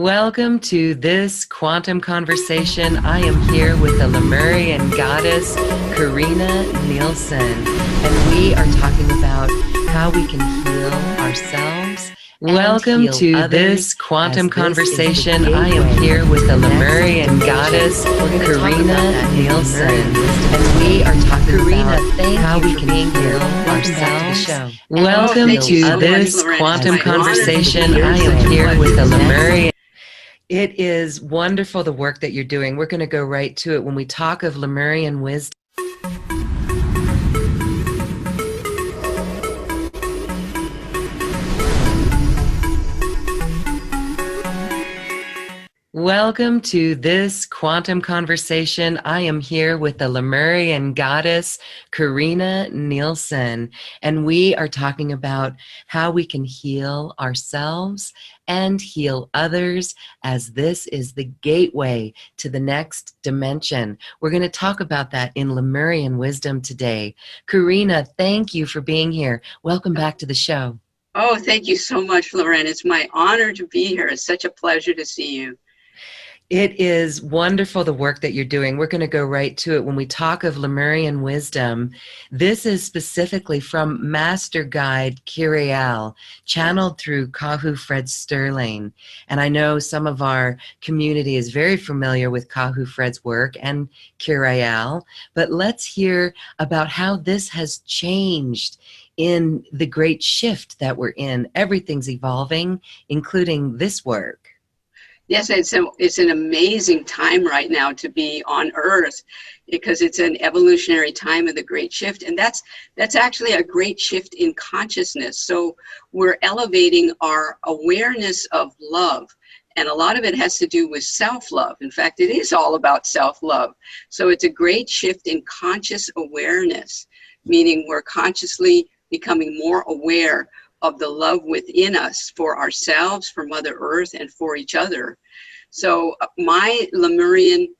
Welcome to this quantum conversation. I am here with the Lemurian Goddess Karinna Nielsen, and we are talking about how we can heal ourselves. Welcome to this quantum conversation. I am here with the Lemurian Goddess Karinna Nielsen, and we are talking about how we can heal ourselves. Welcome to this quantum conversation. I am here with the Lemurian. It is wonderful, the work that you're doing. We're going to go right to it. When we talk of Lemurian wisdom, welcome to this quantum conversation. I am here with the Lemurian Goddess Karinna Nielsen, and we are talking about how we can heal ourselves and heal others, as this is the gateway to the next dimension. We're going to talk about that in Lemurian wisdom today. Karinna, thank you for being here. Welcome back to the show. Oh, thank you so much, Lorraine. It's my honor to be here. It's such a pleasure to see you. It is wonderful, the work that you're doing. We're going to go right to it. When we talk of Lemurian wisdom, this is specifically from Master Guide Kiriel, channeled through Kahu Fred Sterling. And I know some of our community is very familiar with Kahu Fred's work and Kiriel, but let's hear about how this has changed in the great shift that we're in. Everything's evolving, including this work. Yes, it's an amazing time right now to be on Earth, because it's an evolutionary time of the great shift, and that's actually a great shift in consciousness. So we're elevating our awareness of love, and a lot of it has to do with self-love. In fact, it is all about self-love. So it's a great shift in conscious awareness, meaning we're consciously becoming more aware of the love within us for ourselves, for Mother Earth, and for each other. So my Lemurian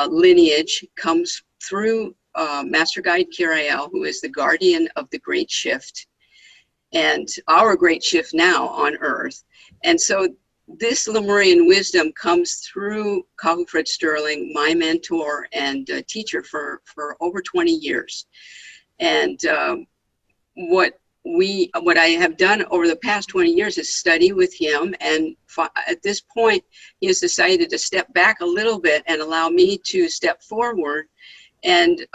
lineage comes through Master Guide Kiriel, who is the guardian of the Great Shift and our Great Shift now on Earth. And so this Lemurian wisdom comes through Kahu Fred Sterling, my mentor and teacher for over 20 years. And what I have done over the past 20 years is study with him, and at this point he has decided to step back a little bit and allow me to step forward and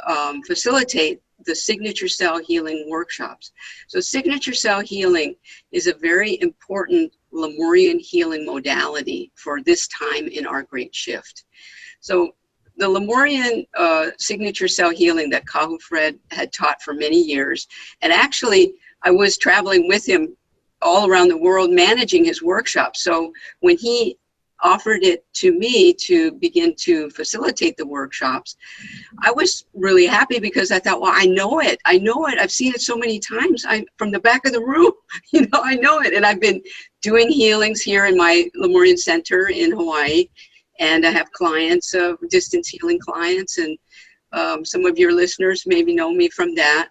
facilitate the signature cell healing workshops. So signature cell healing is a very important Lemurian healing modality for this time in our great shift. So the Lemurian signature cell healing that Kahu Fred had taught for many years, and actually I was traveling with him all around the world managing his workshop. So when he offered it to me to begin to facilitate the workshops, I was really happy, because I thought, well, I know it. I've seen it so many times. I'm from the back of the room, I know it. And I've been doing healings here in my Lemurian center in Hawaii. And I have clients, distance healing clients, and some of your listeners maybe know me from that.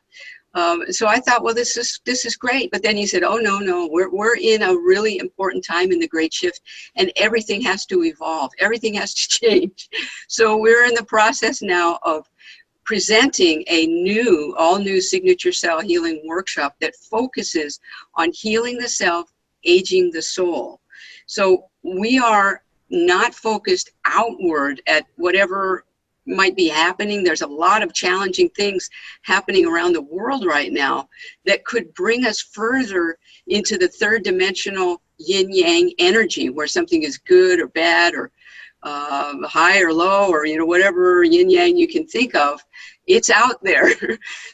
So I thought, well, this is great. But then he said, oh, no, we're in a really important time in the great shift, and everything has to evolve. Everything has to change. So we're in the process now of presenting a all new signature cell healing workshop that focuses on healing the self, aging the soul. So we are not focused outward at whatever might be happening. There's a lot of challenging things happening around the world right now that could bring us further into the third dimensional yin-yang energy, where something is good or bad, or high or low, or whatever yin-yang you can think of. It's out there.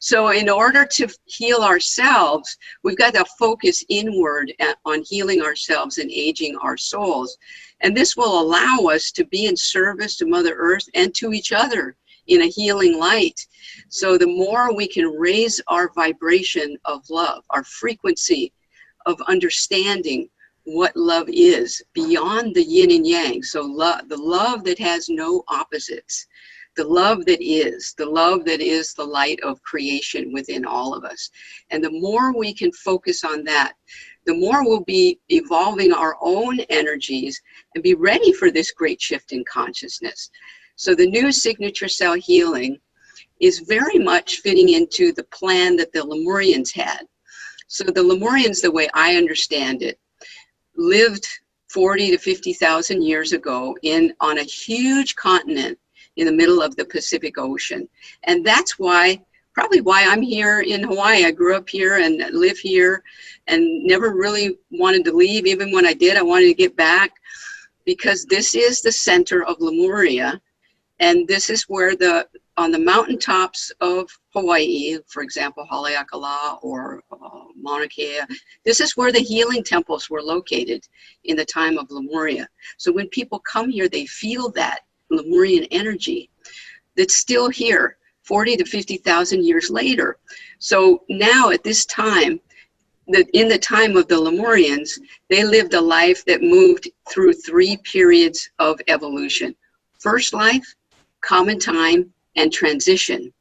So in order to heal ourselves, we've got to focus inward on healing ourselves and aging our souls. And this will allow us to be in service to Mother Earth and to each other in a healing light. So the more we can raise our vibration of love, our frequency of understanding what love is beyond the yin and yang. So the love that has no opposites, the love that is the light of creation within all of us. And the more we can focus on that, the more we'll be evolving our own energies and be ready for this great shift in consciousness. So the new signature cell healing is very much fitting into the plan that the Lemurians had. So the Lemurians, the way I understand it, lived 40 to 50,000 years ago on a huge continent in the middle of the Pacific Ocean. And that's probably why I'm here in Hawaii. I grew up here and live here and never really wanted to leave. Even when I did, I wanted to get back, because this is the center of Lemuria. And this is where on the mountaintops of Hawaii, for example, Haleakala or Mauna Kea, this is where the healing temples were located in the time of Lemuria. So when people come here, they feel that Lemurian energy that's still here 40 to 50,000 years later. So now at this time, in the time of the Lemurians, they lived a life that moved through 3 periods of evolution: first life, common time, and transition.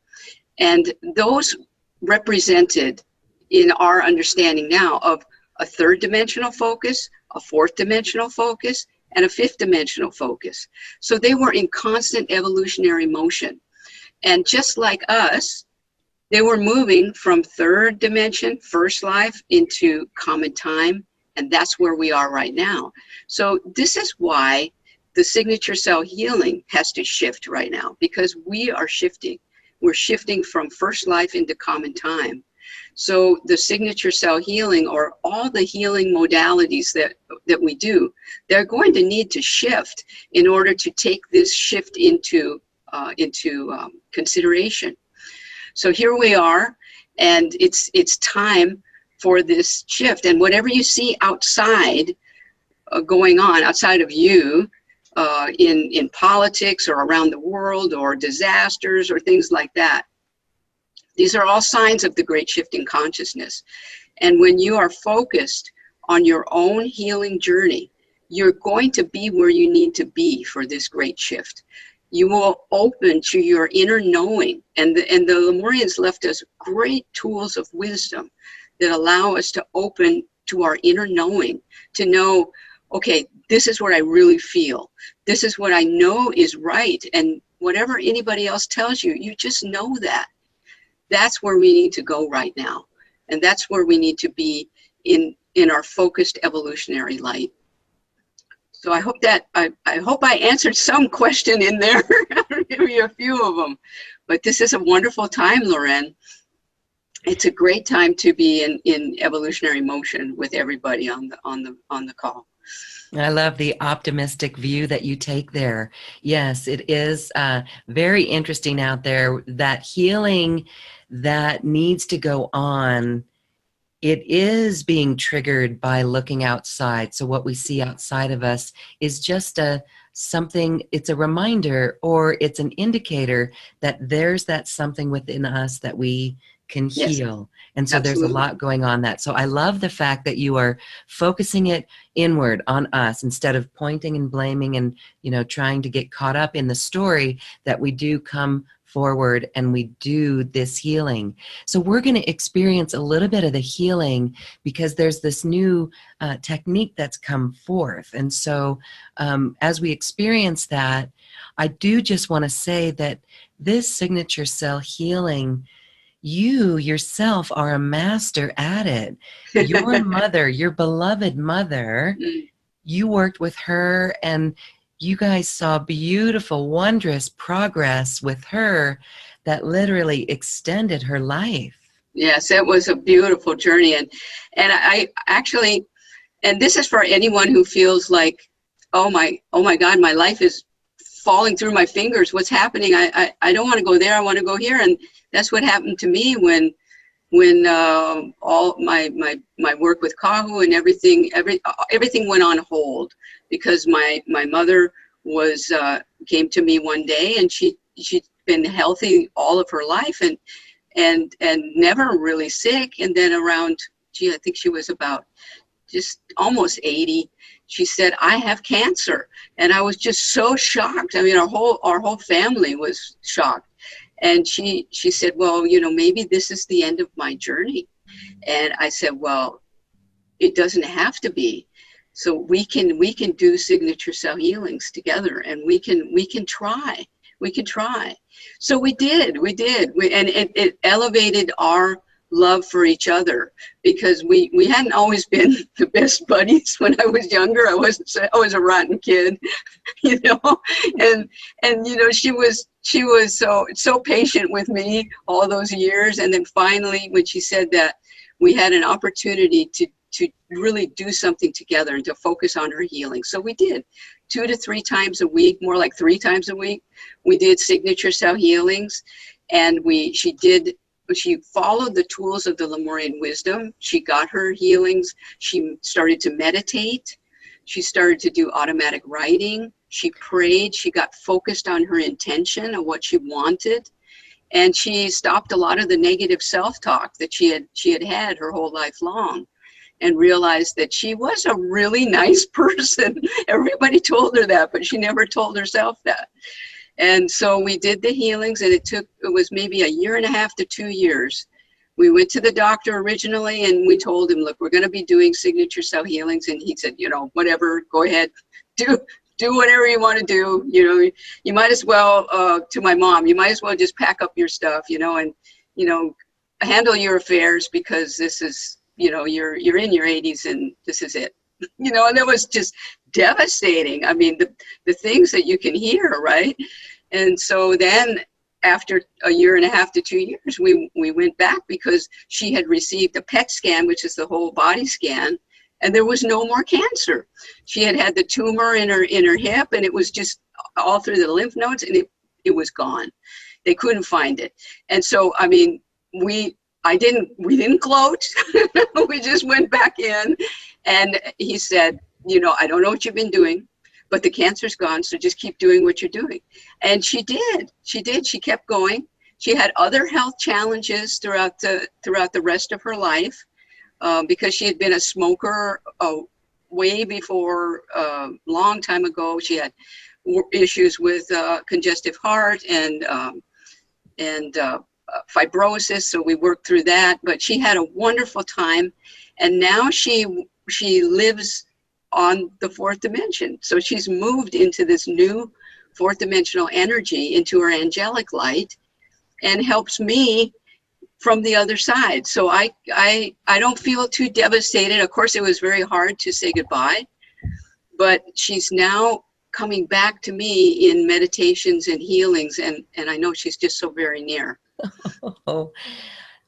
And those represented, in our understanding now, of a 3rd dimensional focus, a 4th dimensional focus, and a 5th dimensional focus. So they were in constant evolutionary motion. And just like us, they were moving from 3rd dimension, first life, into common time, and that's where we are right now. So this is why the signature cell healing has to shift right now, because we are shifting. We're shifting from first life into common time. So the signature cell healing, or all the healing modalities that we do, they're going to need to shift in order to take this shift into consideration. So here we are, and it's time for this shift. And whatever you see outside going on, outside of you, in politics or around the world, or disasters or things like that, these are all signs of the great shift in consciousness. And when you are focused on your own healing journey, you're going to be where you need to be for this great shift. You will open to your inner knowing. And the Lemurians left us great tools of wisdom that allow us to open to our inner knowing, to know, okay, this is what I really feel. This is what I know is right. And whatever anybody else tells you, you just know that. That's where we need to go right now. And that's where we need to be in our focused evolutionary light. So I hope that I hope I answered some question in there. Maybe a few of them. But this is a wonderful time, Loren. It's a great time to be in evolutionary motion with everybody on the call. I love the optimistic view that you take there. Yes, it is very interesting out there, that healing that needs to go on. It is being triggered by looking outside. So what we see outside of us is just something, it's a reminder, or it's an indicator that there's that something within us that we can heal. Yes, and so absolutely. There's a lot going on that. So I love the fact that you are focusing it inward on us, instead of pointing and blaming and, trying to get caught up in the story, that we do come forward and we do this healing. So we're going to experience a little bit of the healing, because there's this new technique that's come forth. And so as we experience that, I do just want to say that this signature cell healing, you yourself are a master at it. Your mother, your beloved mother, you worked with her, and you guys saw beautiful, wondrous progress with her that literally extended her life. Yes, it was a beautiful journey. And I actually, and this is for anyone who feels like, oh my God, my life is falling through my fingers. What's happening? I don't want to go there. I want to go here. And that's what happened to me when all my work with Kahu and everything went on hold, because my mother came to me one day, and she'd been healthy all of her life and never really sick. And then around, I think she was about just almost 80, she said, I have cancer. And I was just so shocked. I mean, our whole family was shocked. And she said, well, maybe this is the end of my journey. And I said, well, it doesn't have to be. So we can do signature cell healings together, and we can try. So we did, and it elevated our love for each other, because we hadn't always been the best buddies. When I was younger, I was a rotten kid, you know, and you know, she was so patient with me all those years. And then finally, when she said that we had an opportunity to really do something together and to focus on her healing. So we did 2 to 3 times a week, more like 3 times a week. We did signature cell healings, and she followed the tools of the Lemurian wisdom. She got her healings. She started to meditate. She started to do automatic writing. She prayed. She got focused on her intention of what she wanted. And she stopped a lot of the negative self-talk that she had her whole life long, and realized that she was a really nice person. Everybody told her that, but she never told herself that. And so we did the healings, and it was maybe 1.5 to 2 years. We went to the doctor originally, and we told him, look, we're going to be doing signature cell healings. And he said, you know, whatever, go ahead, do whatever you want to do. You know, you might as well, to my mom, you might as well just pack up your stuff, you know, and, you know, handle your affairs, because this is, you know, you're in your 80s and this is it. You know, and that was just devastating. I mean, the things that you can hear, right? And so then after 1.5 to 2 years, we went back, because she had received a PET scan, which is the whole body scan, and there was no more cancer. She had the tumor in her hip, and it was just all through the lymph nodes, and it was gone. They couldn't find it. And so, I mean, we didn't gloat. We just went back in, and he said, you know, I don't know what you've been doing, but the cancer's gone, so just keep doing what you're doing. And she did. She kept going. She had other health challenges throughout the rest of her life, because she had been a smoker way before, long time ago. She had issues with congestive heart and fibrosis, so we worked through that. But she had a wonderful time, and now she lives on the 4th dimension. So she's moved into this new 4th dimensional energy, into her angelic light, and helps me from the other side. So I don't feel too devastated. Of course, it was very hard to say goodbye, but she's now coming back to me in meditations and healings, and I know she's just so very near. Oh,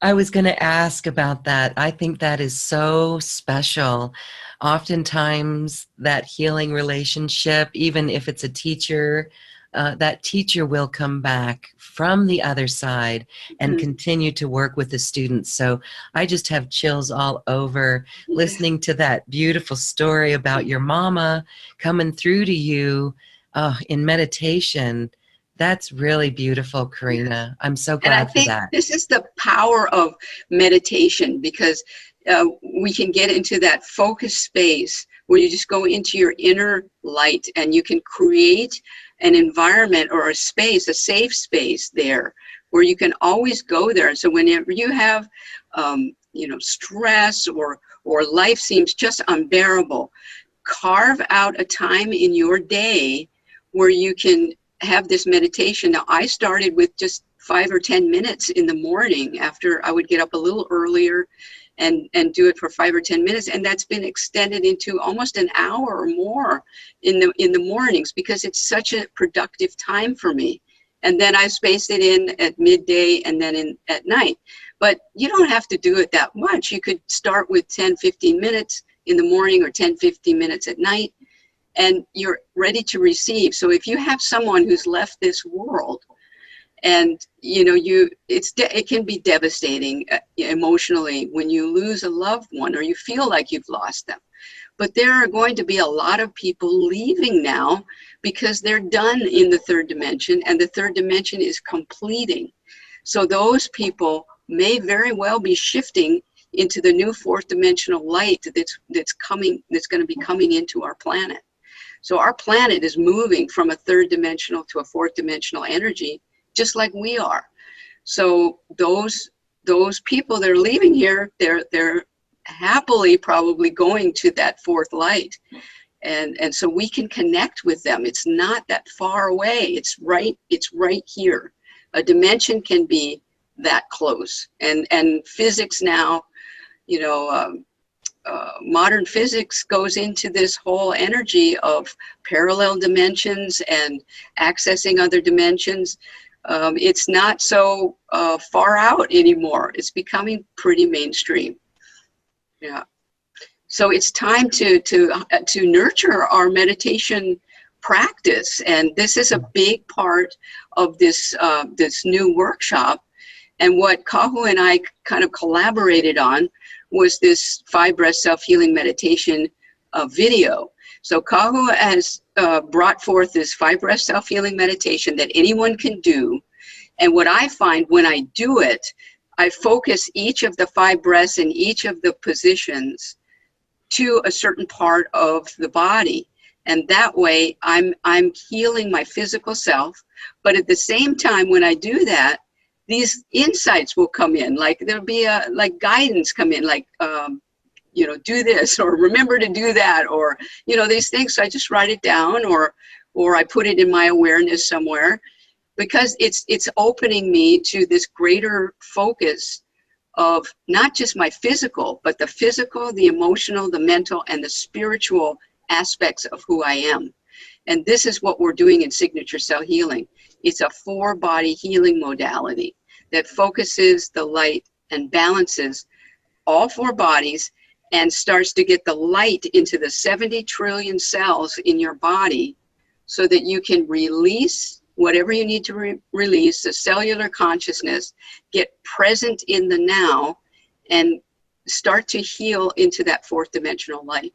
I was going to ask about that. I think that is so special. Oftentimes, that healing relationship, even if it's a teacher, that teacher will come back from the other side and continue to work with the students. So I just have chills all over listening to that beautiful story about your mama coming through to you in meditation. That's really beautiful, Karinna. I'm so glad for that. And I think this is the power of meditation, because we can get into that focused space where you just go into your inner light, and you can create an environment or a space, a safe space there, where you can always go there. And so whenever you have, you know, stress or life seems just unbearable, carve out a time in your day where you can have this meditation. Now, I started with just 5 or 10 minutes in the morning, after I would get up a little earlier and do it for 5 or 10 minutes. And that's been extended into almost an hour or more in the mornings, because it's such a productive time for me. And then I spaced it in at midday and then at night. But you don't have to do it that much. You could start with 10-15 minutes in the morning, or 10-15 minutes at night, and you're ready to receive. So if you have someone who's left this world, and you know, it can be devastating emotionally when you lose a loved one, or you feel like you've lost them. But there are going to be a lot of people leaving now, because they're done in the 3rd dimension, and the 3rd dimension is completing. So those people may very well be shifting into the new 4th dimensional light that's going to be coming into our planet. So our planet is moving from a 3rd dimensional to a 4th dimensional energy, just like we are. So those people that are leaving here, they're happily probably going to that fourth light. And so we can connect with them. It's not that far away. It's right here. A dimension can be that close. And physics now, you know, modern physics goes into this whole energy of parallel dimensions and accessing other dimensions. It's not so far out anymore. It's becoming pretty mainstream. Yeah. So it's time to nurture our meditation practice, and this is a big part of this this new workshop. And what Kahu and I kind of collaborated on was this Fibrous self-healing meditation video. So Kahu has brought forth this Fibrous self-healing meditation that anyone can do. And what I find when I do it, I focus each of the 5 breaths in each of the positions to a certain part of the body. And that way I'm healing my physical self. But at the same time, when I do that, these insights will come in, like there'll be like guidance come in, like, you know, do this, or remember to do that, or, you know, these things. So I just write it down, or I put it in my awareness somewhere, because it's opening me to this greater focus of not just my physical, but the physical, the emotional, the mental, and the spiritual aspects of who I am. And this is what we're doing in Signature Cell Healing. It's a 4-body healing modality that focuses the light and balances all 4 bodies and starts to get the light into the 70 trillion cells in your body so that you can release whatever you need to release, the cellular consciousness, get present in the now, and start to heal into that 4th dimensional light.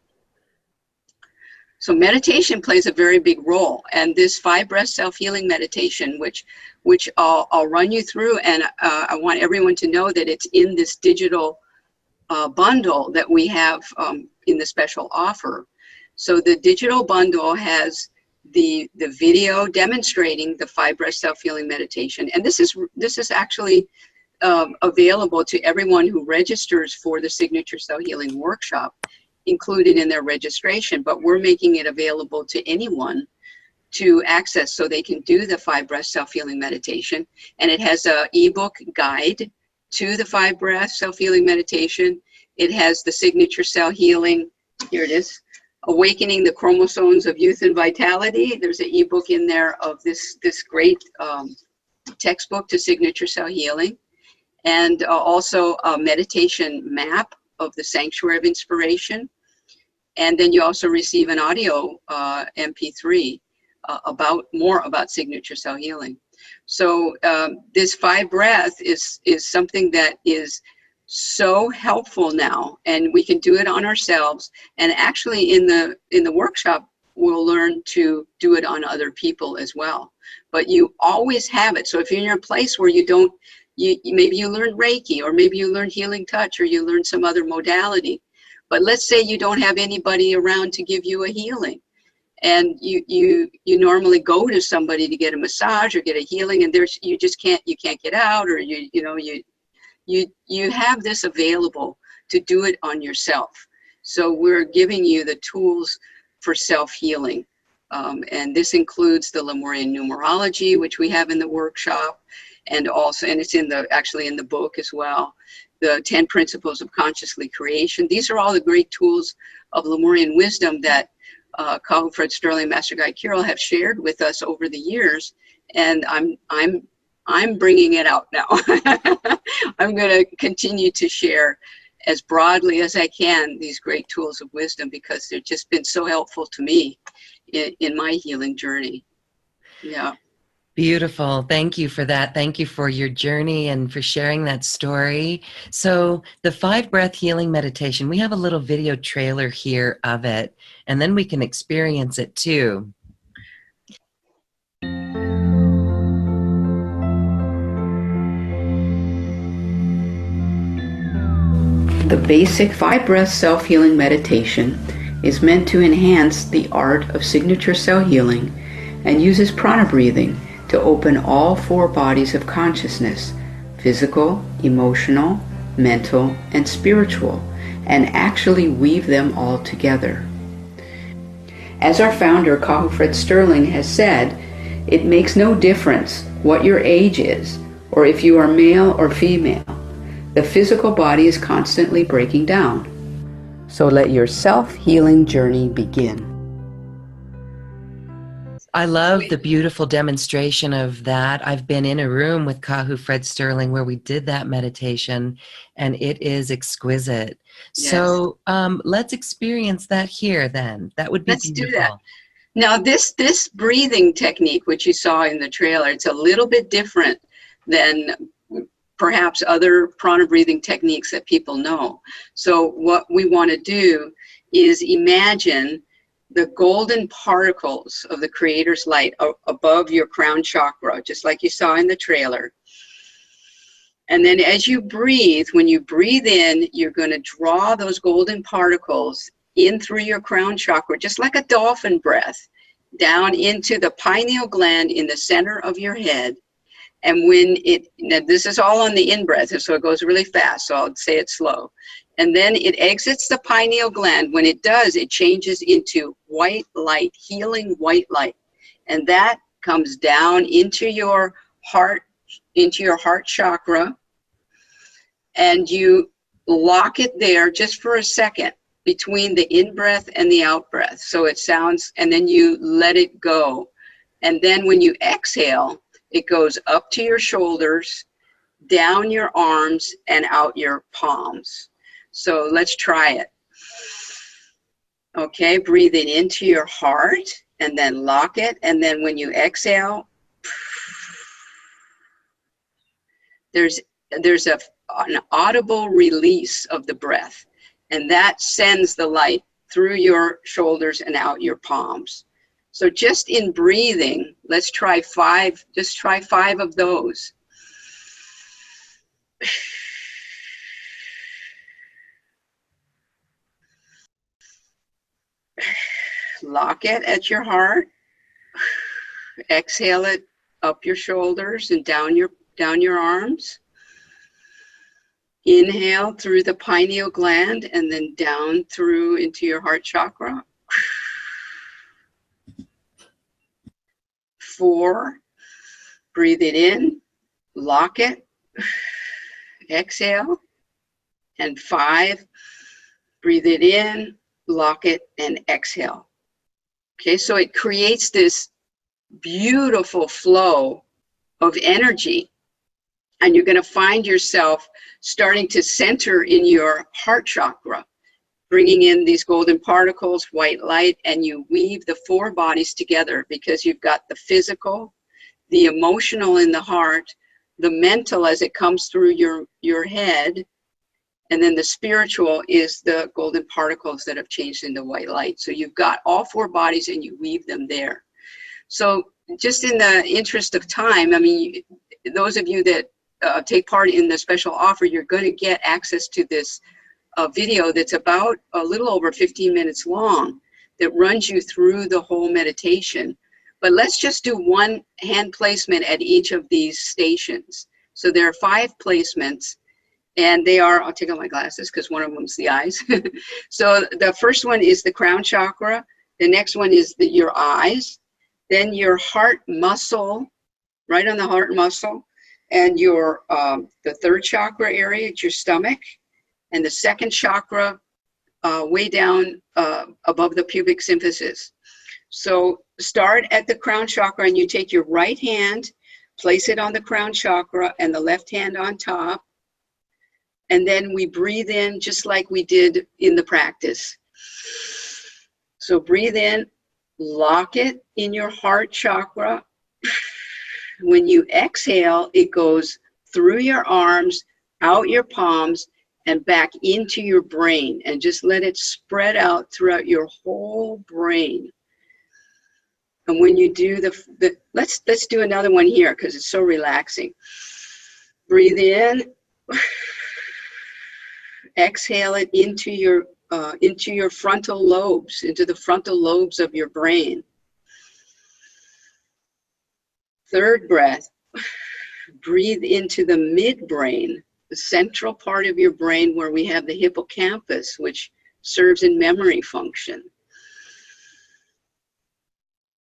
So meditation plays a very big role, and this Fibrous self-healing meditation, which I'll run you through, and I want everyone to know that it's in this digital bundle that we have in the special offer. So the digital bundle has the video demonstrating the Fibrous self-healing meditation, and this is actually available to everyone who registers for the Signature Cell Healing workshop, included in their registration. But we're making it available to anyone to access, so they can do the Fibrous self-healing meditation. And it has a ebook guide to the Fibrous self-healing meditation. It has the Signature Cell Healing. Here it is. Awakening the Chromosomes of Youth and Vitality. There's an ebook in there of this great textbook to Signature Cell Healing, and also a meditation map of the Sanctuary of Inspiration. And then you also receive an audio MP3 more about Signature Cell Healing. So this 5 breath is something that is so helpful now, and we can do it on ourselves. And actually in the workshop, we'll learn to do it on other people as well. But you always have it. So if you're in a place where you don't, maybe you learn Reiki, or maybe you learn healing touch, or you learn some other modality. But let's say you don't have anybody around to give you a healing, and you normally go to somebody to get a massage or get a healing, and you can't get out, or you have this available to do it on yourself. So we're giving you the tools for self-healing. And this includes the Lemurian numerology, which we have in the workshop, and it's actually in the book as well. The 10 principles of consciously creation. These are all the great tools of Lemurian wisdom that Kahu Fred Sterling, Master Guy Kirill have shared with us over the years. And I'm bringing it out now. I'm going to continue to share as broadly as I can these great tools of wisdom, because they've just been so helpful to me in my healing journey. Yeah. Beautiful. Thank you for that. Thank you for your journey and for sharing that story. So the 5 breath healing meditation, we have a little video trailer here of it, and then we can experience it too. The basic Fibrous self-healing meditation is meant to enhance the art of Signature Cell Healing and uses prana breathing to open all 4 bodies of consciousness, physical, emotional, mental, and spiritual, and actually weave them all together. As our founder, Kahu Fred Sterling, has said, it makes no difference what your age is, or if you are male or female. The physical body is constantly breaking down. So let your self-healing journey begin. I love the beautiful demonstration of that. I've been in a room with Kahu Fred Sterling where we did that meditation, and it is exquisite. Yes. So let's experience that here then. That would be Let's beautiful. do that. Now this breathing technique, which you saw in the trailer, it's a little bit different than perhaps other prana breathing techniques that people know. So what we want to do is imagine the golden particles of the Creator's light above your crown chakra, just like you saw in the trailer. And then as you breathe, when you breathe in, you're going to draw those golden particles in through your crown chakra, just like a dolphin breath, down into the pineal gland in the center of your head. And when now this is all on the in-breath, so it goes really fast, so I'll say it slow. And then it exits the pineal gland. When it does, it changes into white light, healing white light. And that comes down into your heart chakra. And you lock it there just for a second between the in-breath and the out-breath. So it sounds, and then you let it go. And then when you exhale, it goes up to your shoulders, down your arms, and out your palms. So let's try it. Okay, breathe it into your heart and then lock it. And then when you exhale, there's an audible release of the breath. And that sends the light through your shoulders and out your palms. So just in breathing, let's try 5, just try 5 of those. Lock it at your heart. Exhale it up your shoulders and down your arms. Inhale through the pineal gland and then down through into your heart chakra. 4, breathe it in, lock it, exhale. And 5, breathe it in, lock it, and exhale. Okay, so it creates this beautiful flow of energy. And you're going to find yourself starting to center in your heart chakra, bringing in these golden particles, white light, and you weave the 4 bodies together because you've got the physical, the emotional in the heart, the mental as it comes through your head, and then the spiritual is the golden particles that have changed into white light. So you've got all 4 bodies and you weave them there. So just in the interest of time, I mean, those of you that take part in the special offer, you're going to get access to this video that's about a little over 15 minutes long that runs you through the whole meditation. But let's just do one hand placement at each of these stations. So there are 5 placements, and they are, I'll take out my glasses because one of them's the eyes. So the first one is the crown chakra. The next one is your eyes. Then your heart muscle, right on the heart muscle. And your the 3rd chakra area, it's your stomach. And the 2nd chakra way down above the pubic symphysis. So start at the crown chakra and you take your right hand, place it on the crown chakra and the left hand on top. And then we breathe in just like we did in the practice. So breathe in, lock it in your heart chakra. When you exhale, it goes through your arms, out your palms, and back into your brain. And just let it spread out throughout your whole brain. And when you do let's do another one here because it's so relaxing. Breathe in. Exhale it into your frontal lobes, into the frontal lobes of your brain. 3rd breath, breathe into the midbrain, the central part of your brain where we have the hippocampus, which serves in memory function.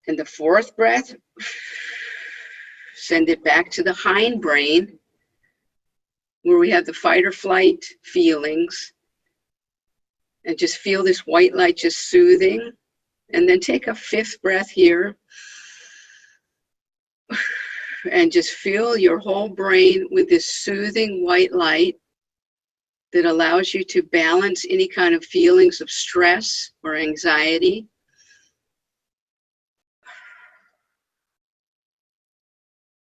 And the fourth breath, send it back to the hindbrain, where we have the fight or flight feelings. And just feel this white light just soothing. And then take a fifth breath here. And just fill your whole brain with this soothing white light that allows you to balance any kind of feelings of stress or anxiety.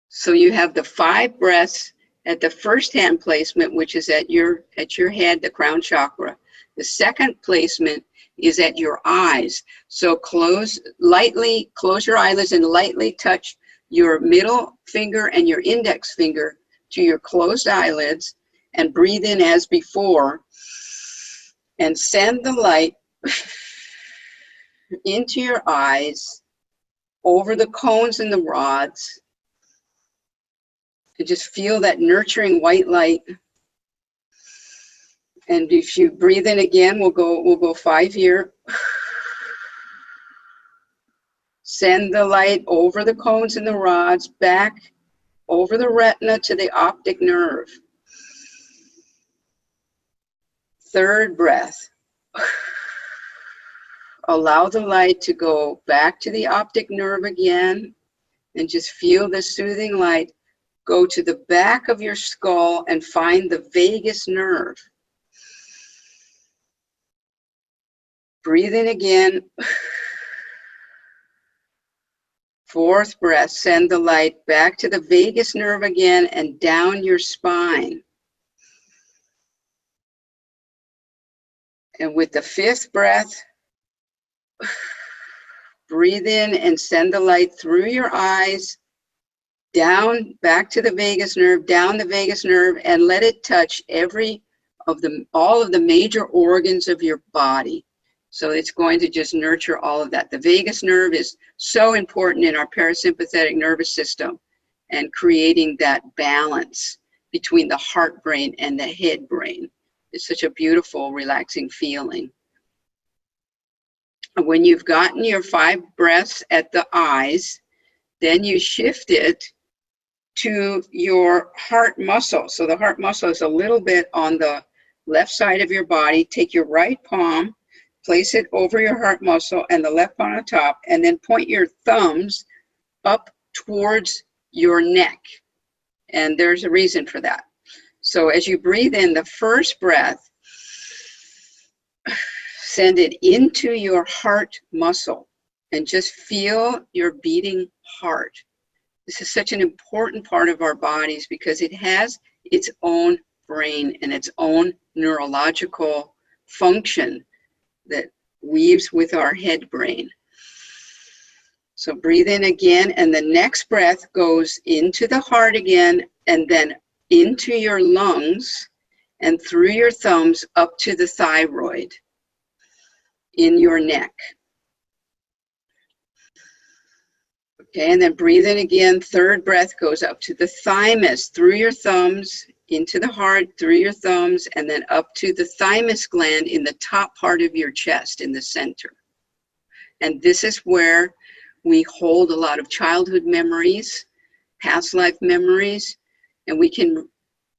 So you have the 5 breaths at the first hand placement, which is at your head, the crown chakra. The second placement is at your eyes. So close your eyelids and lightly touch your middle finger and your index finger to your closed eyelids, and breathe in as before, and send the light into your eyes, over the cones and the rods, to just feel that nurturing white light. And if you breathe in again, we'll go 5 here. Send the light over the cones and the rods, back over the retina to the optic nerve. Third breath. Allow the light to go back to the optic nerve again, and just feel the soothing light go to the back of your skull and find the vagus nerve. Breathe in again. Fourth breath, send the light back to the vagus nerve again and down your spine. And with the fifth breath, breathe in and send the light through your eyes, down, back to the vagus nerve, down the vagus nerve, and let it touch all of the major organs of your body. So it's going to just nurture all of that. The vagus nerve is so important in our parasympathetic nervous system and creating that balance between the heart brain and the head brain. It's such a beautiful, relaxing feeling. When you've gotten your 5 breaths at the eyes, then you shift it to your heart muscle. So the heart muscle is a little bit on the left side of your body. Take your right palm, place it over your heart muscle and the left palm on top, and then point your thumbs up towards your neck. And there's a reason for that. So as you breathe in the first breath, send it into your heart muscle and just feel your beating heart. This is such an important part of our bodies because it has its own brain and its own neurological function that weaves with our head brain. So breathe in again, and the next breath goes into the heart again, and then into your lungs and through your thumbs up to the thyroid in your neck. Okay, and then breathe in again. Third breath goes up to the thymus, through your thumbs, into the heart, through your thumbs, and then up to the thymus gland in the top part of your chest, in the center. And this is where we hold a lot of childhood memories, past life memories, and we can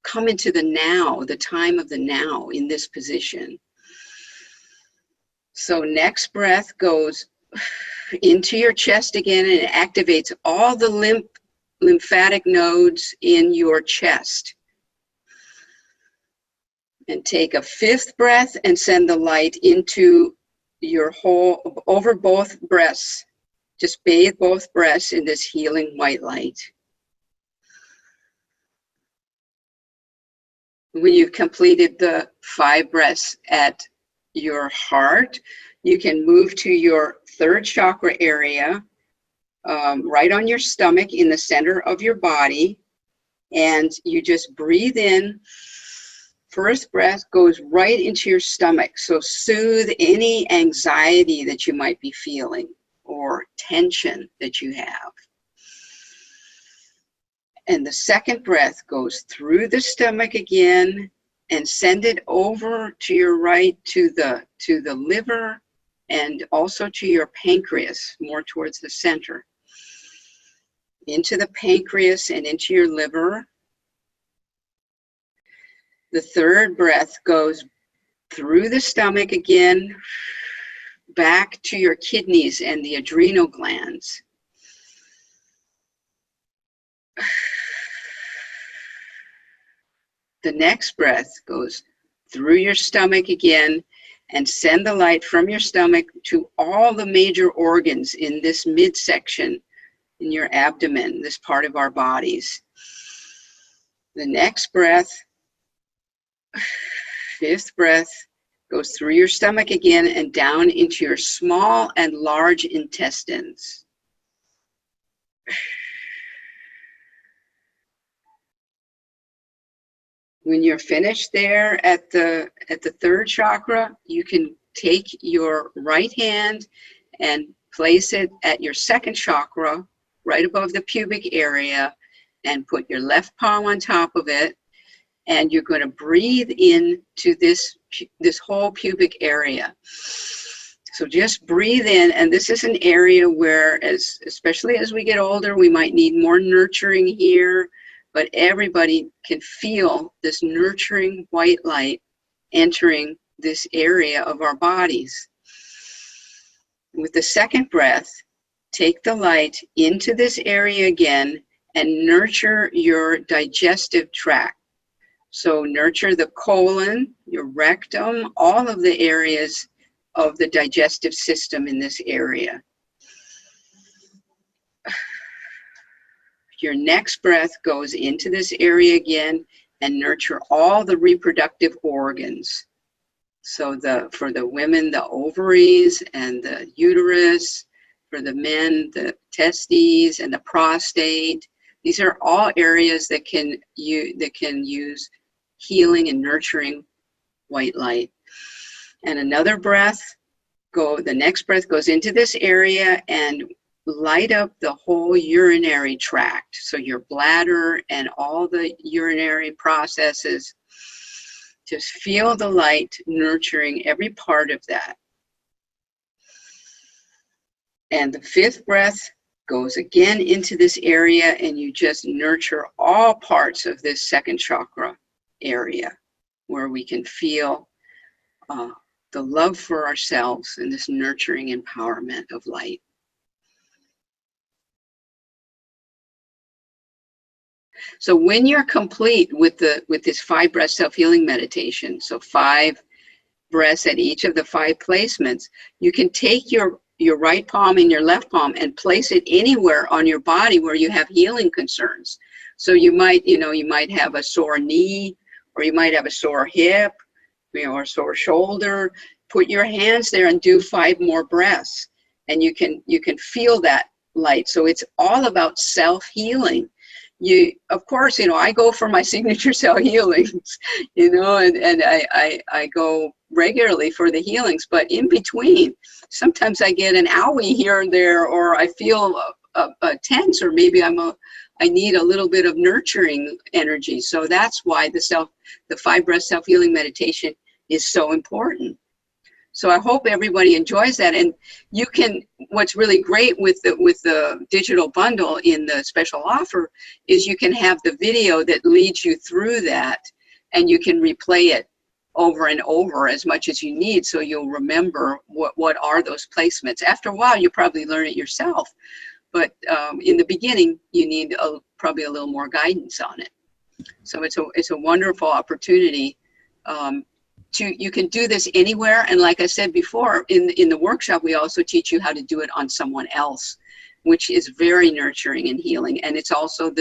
come into the now, the time of the now in this position. So next breath goes into your chest again, and it activates all the lymphatic nodes in your chest. And take a fifth breath and send the light into your whole, over both breasts. Just bathe both breasts in this healing white light. When you've completed the 5 breaths at your heart, you can move to your third chakra area, right on your stomach in the center of your body, and you just breathe in. First breath goes right into your stomach, so soothe any anxiety that you might be feeling or tension that you have. And the second breath goes through the stomach again and send it over to your right to the liver and also to your pancreas, more towards the center. Into the pancreas and into your liver. The third breath goes through the stomach again, back to your kidneys and the adrenal glands. The next breath goes through your stomach again and send the light from your stomach to all the major organs in this midsection in your abdomen, this part of our bodies. The next breath, fifth breath, goes through your stomach again and down into your small and large intestines. When you're finished there at the third chakra, you can take your right hand and place it at your second chakra, right above the pubic area, and put your left palm on top of it. And you're going to breathe into this whole pubic area. So just breathe in, and this is an area where, especially as we get older, we might need more nurturing here. But everybody can feel this nurturing white light entering this area of our bodies. With the second breath, take the light into this area again and nurture your digestive tract. So nurture the colon, your rectum, all of the areas of the digestive system in this area. Your next breath goes into this area again and nurture all the reproductive organs. So for the women, the ovaries and the uterus, for the men, the testes and the prostate. These are all areas that can use healing and nurturing white light. And another breath, the next breath goes into this area and light up the whole urinary tract. So your bladder and all the urinary processes, just feel the light nurturing every part of that. And the fifth breath goes again into this area and you just nurture all parts of this second chakra area where we can feel the love for ourselves and this nurturing empowerment of light. So when you're complete with this 5 breath self-healing meditation, so 5 breaths at each of the 5 placements, you can take your right palm and your left palm and place it anywhere on your body where you have healing concerns. So you might have a sore knee, or you might have a sore hip, or a sore shoulder. Put your hands there and do 5 more breaths, and you can feel that light. So it's all about self-healing. Of course, I go for my signature cell healings, and I go regularly for the healings, but in between, sometimes I get an owie here and there, or I feel tense, or maybe I need a little bit of nurturing energy. So that's why the 5 breath self-healing meditation is so important. So I hope everybody enjoys that. And what's really great with the digital bundle in the special offer is you can have the video that leads you through that, and you can replay it over and over as much as you need, so you'll remember what are those placements. After a while, you probably learn it yourself, but in the beginning, you need probably a little more guidance on it. So it's a wonderful opportunity. You can do this anywhere, and like I said before, in the workshop, we also teach you how to do it on someone else, which is very nurturing and healing. And it's also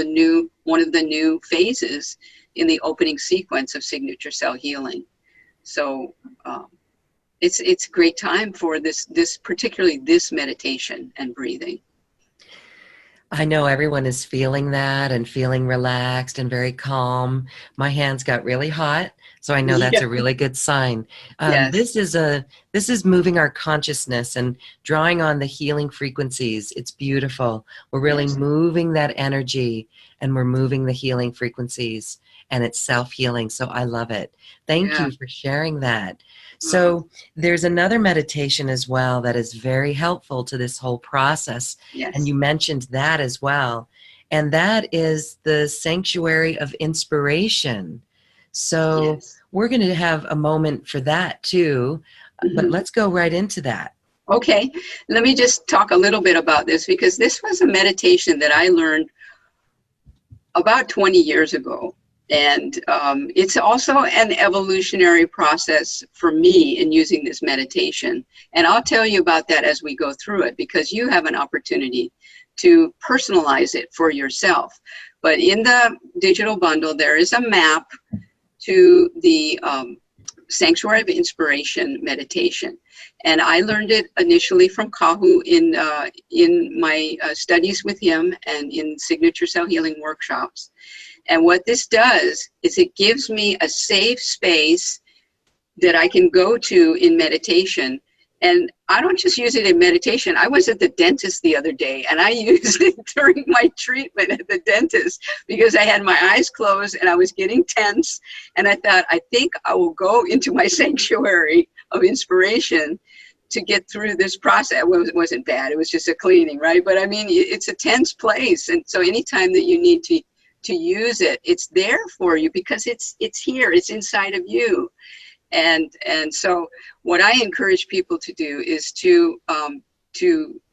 one of the new phases in the opening sequence of signature cell healing. So it's a great time for particularly this meditation and breathing. I know everyone is feeling that and feeling relaxed and very calm. My hands got really hot, So I know that's Yeah. a really good sign. Yes. This is moving our consciousness and drawing on the healing frequencies. It's beautiful. We're really Yes. moving that energy, and we're moving the healing frequencies, and it's self-healing. So I love it. Thank Yeah. you for sharing that. So there's another meditation as well that is very helpful to this whole process. Yes. And you mentioned that as well. And that is the sanctuary of inspiration. So Yes. we're going to have a moment for that too, but let's go right into that. Okay, let me just talk a little bit about this, because this was a meditation that I learned about 20 years ago. And it's also an evolutionary process for me in using this meditation. And I'll tell you about that as we go through it, because you have an opportunity to personalize it for yourself. But in the digital bundle, there is a map to the Sanctuary of Inspiration meditation. And I learned it initially from Kahu in my studies with him and in signature cell healing workshops. And what this does is it gives me a safe space that I can go to in meditation. And I don't just use it in meditation. I was at the dentist the other day, and I used it during my treatment at the dentist because I had my eyes closed and I was getting tense. And I thought, I think I will go into my sanctuary of inspiration to get through this process. It wasn't bad. It was just a cleaning, right? But I mean, it's a tense place. And so anytime that you need to use it, it's there for you because it's here, it's inside of you. And so what I encourage people to do is to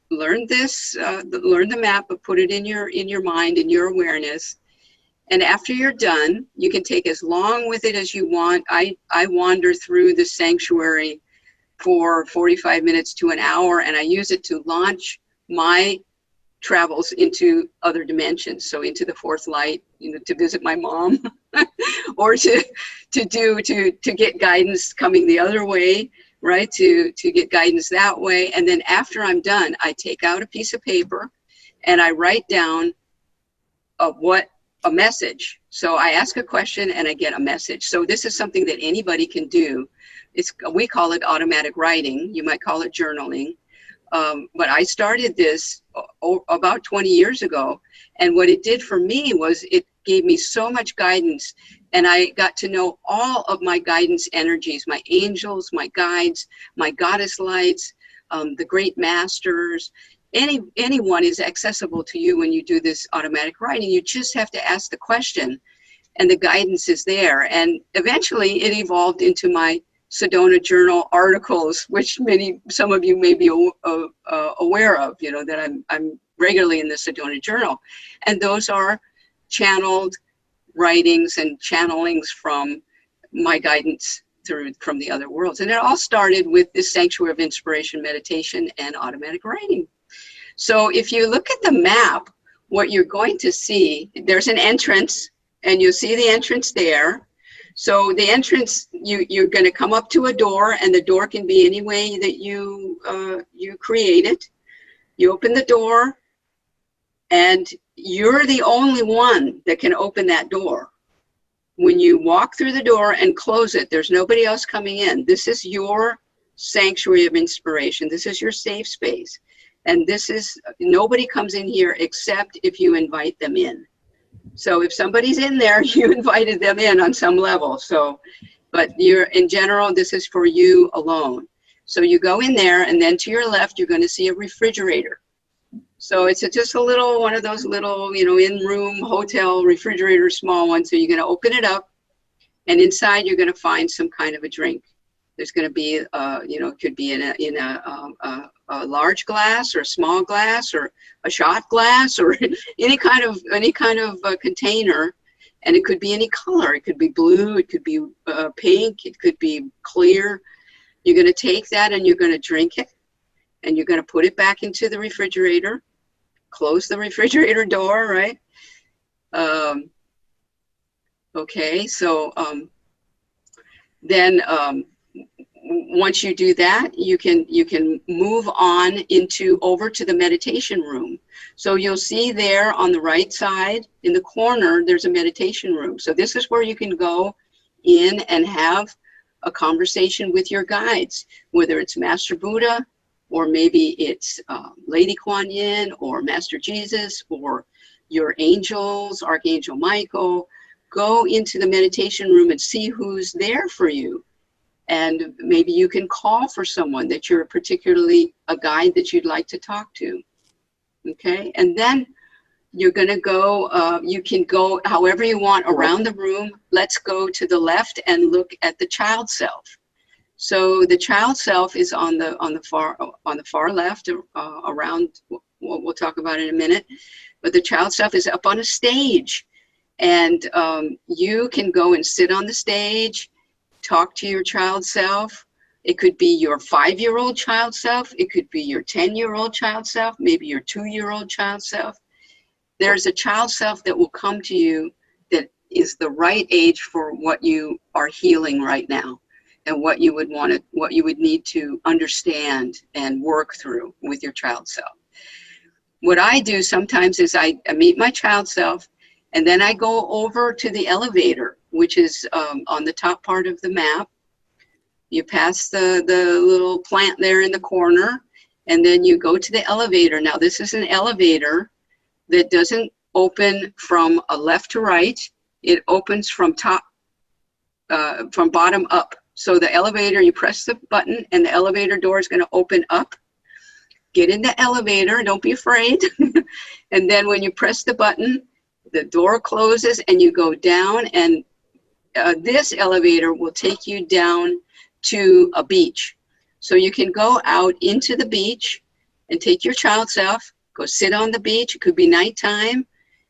learn this, learn the map, but put it in your mind, in your awareness. And after you're done, you can take as long with it as you want. I wander through the sanctuary for 45 minutes to an hour, and I use it to launch my travels into other dimensions, so into the fourth light, to visit my mom, or to get guidance coming the other way, right? To get guidance that way. And then after I'm done, I take out a piece of paper and I write down a message. So I ask a question and I get a message. So this is something that anybody can do. We call it automatic writing. You might call it journaling. But I started this about 20 years ago. And what it did for me was it gave me so much guidance. And I got to know all of my guidance energies, my angels, my guides, my goddess lights, the great masters. Anyone is accessible to you when you do this automatic writing. You just have to ask the question and the guidance is there. And eventually it evolved into my Sedona Journal articles, which some of you may be aware of, that I'm regularly in the Sedona Journal. And those are channeled writings and channelings from my guidance from the other worlds. And it all started with this Sanctuary of Inspiration meditation and automatic writing. So if you look at the map, what you're going to see, there's an entrance, and you'll see the entrance there. So the entrance, you're going to come up to a door, and the door can be any way that you create it. You open the door, and you're the only one that can open that door. When you walk through the door and close it, there's nobody else coming in. This is your sanctuary of inspiration. This is your safe space. And nobody comes in here except if you invite them in. So if somebody's in there, you invited them in on some level. But in general, this is for you alone. So you go in there, and then to your left, you're going to see a refrigerator. So it's just one of those little, in-room hotel refrigerators, small one. So you're going to open it up, and inside you're going to find some kind of a drink. There's going to be, it could be in a large glass or a small glass or a shot glass or any kind of container, and it could be any color. It could be blue, it could be pink, it could be clear. You're going to take that and you're going to drink it, and you're going to put it back into the refrigerator. Close the refrigerator door, right? Okay, so then once you do that, you can move on over to the meditation room. So you'll see there on the right side in the corner, there's a meditation room. So this is where you can go in and have a conversation with your guides, whether it's Master Buddha, or maybe it's Lady Kuan Yin, or Master Jesus, or your angels, Archangel Michael. Go into the meditation room and see who's there for you. And maybe you can call for someone that you're particularly a guide that you'd like to talk to. Okay, and then you're going to go, you can go however you want around the room. Let's go to the left and look at the child self. So the child self is on the far left, around what we'll talk about in a minute. But the child self is up on a stage, and you can go and sit on the stage, talk to your child self. It could be your 5-year-old child self. It could be your 10-year-old child self, maybe your 2-year-old child self. There's a child self that will come to you that is the right age for what you are healing right now, and what you would need to understand and work through with your child self. What I do sometimes is I meet my child self, and then I go over to the elevator, which is on the top part of the map. You pass the little plant there in the corner, and then you go to the elevator. Now, this is an elevator that doesn't open from a left to right. It opens from bottom up. So the elevator, you press the button, and the elevator door is going to open up. Get in the elevator, don't be afraid. And then when you press the button, the door closes and you go down, and this elevator will take you down to a beach. So you can go out into the beach and take your child self, go sit on the beach. It could be nighttime.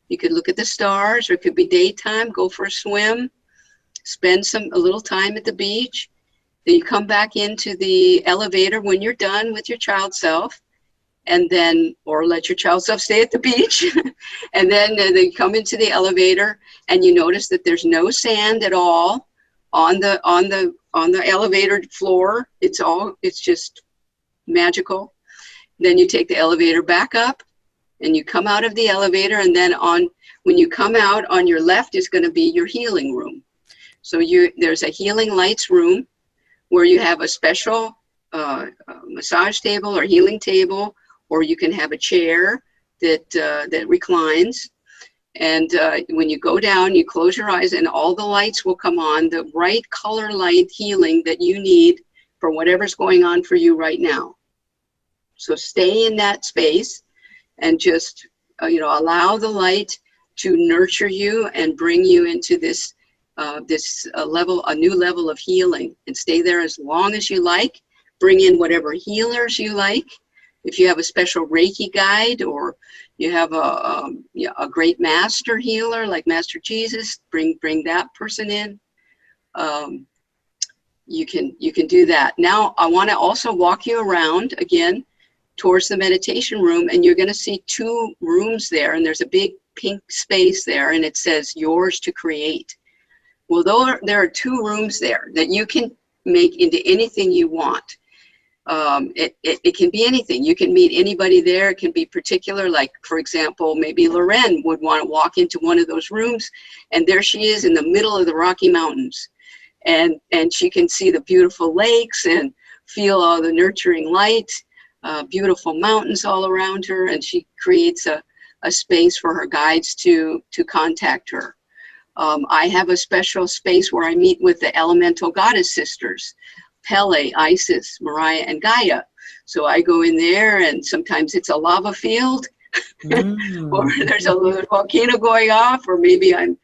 You could look at the stars, or it could be daytime. Go for a swim, spend a little time at the beach. Then you come back into the elevator when you're done with your child self, and then, or let your child self stay at the beach. And then they come into the elevator, and you notice that there's no sand at all on the elevator floor. It's just magical. Then you take the elevator back up, and you come out of the elevator, and then when you come out, on your left is going to be your healing room. So there's a healing lights room where you have a special massage table or healing table, or you can have a chair that reclines. And when you go down, you close your eyes, and all the lights will come on, the right color light healing that you need for whatever's going on for you right now. So stay in that space and just allow the light to nurture you and bring you into this a new level of healing, and stay there as long as you like. Bring in whatever healers you like. If you have a special Reiki guide, or you have a great master healer like Master Jesus, bring that person in. You can do that. Now I want to also walk you around again towards the meditation room, and you're going to see 2 rooms there, and there's a big pink space there, and it says yours to create. Well, there are 2 rooms there that you can make into anything you want. It can be anything. You can meet anybody there. It can be particular, like, for example, maybe Loren would want to walk into one of those rooms, and there she is in the middle of the Rocky Mountains, and she can see the beautiful lakes and feel all the nurturing light, beautiful mountains all around her, and she creates a space for her guides to contact her. I have a special space where I meet with the elemental goddess sisters, Pele, Isis, Mariah, and Gaia. So I go in there, and sometimes it's a lava field, or there's a little volcano going off, or maybe I'm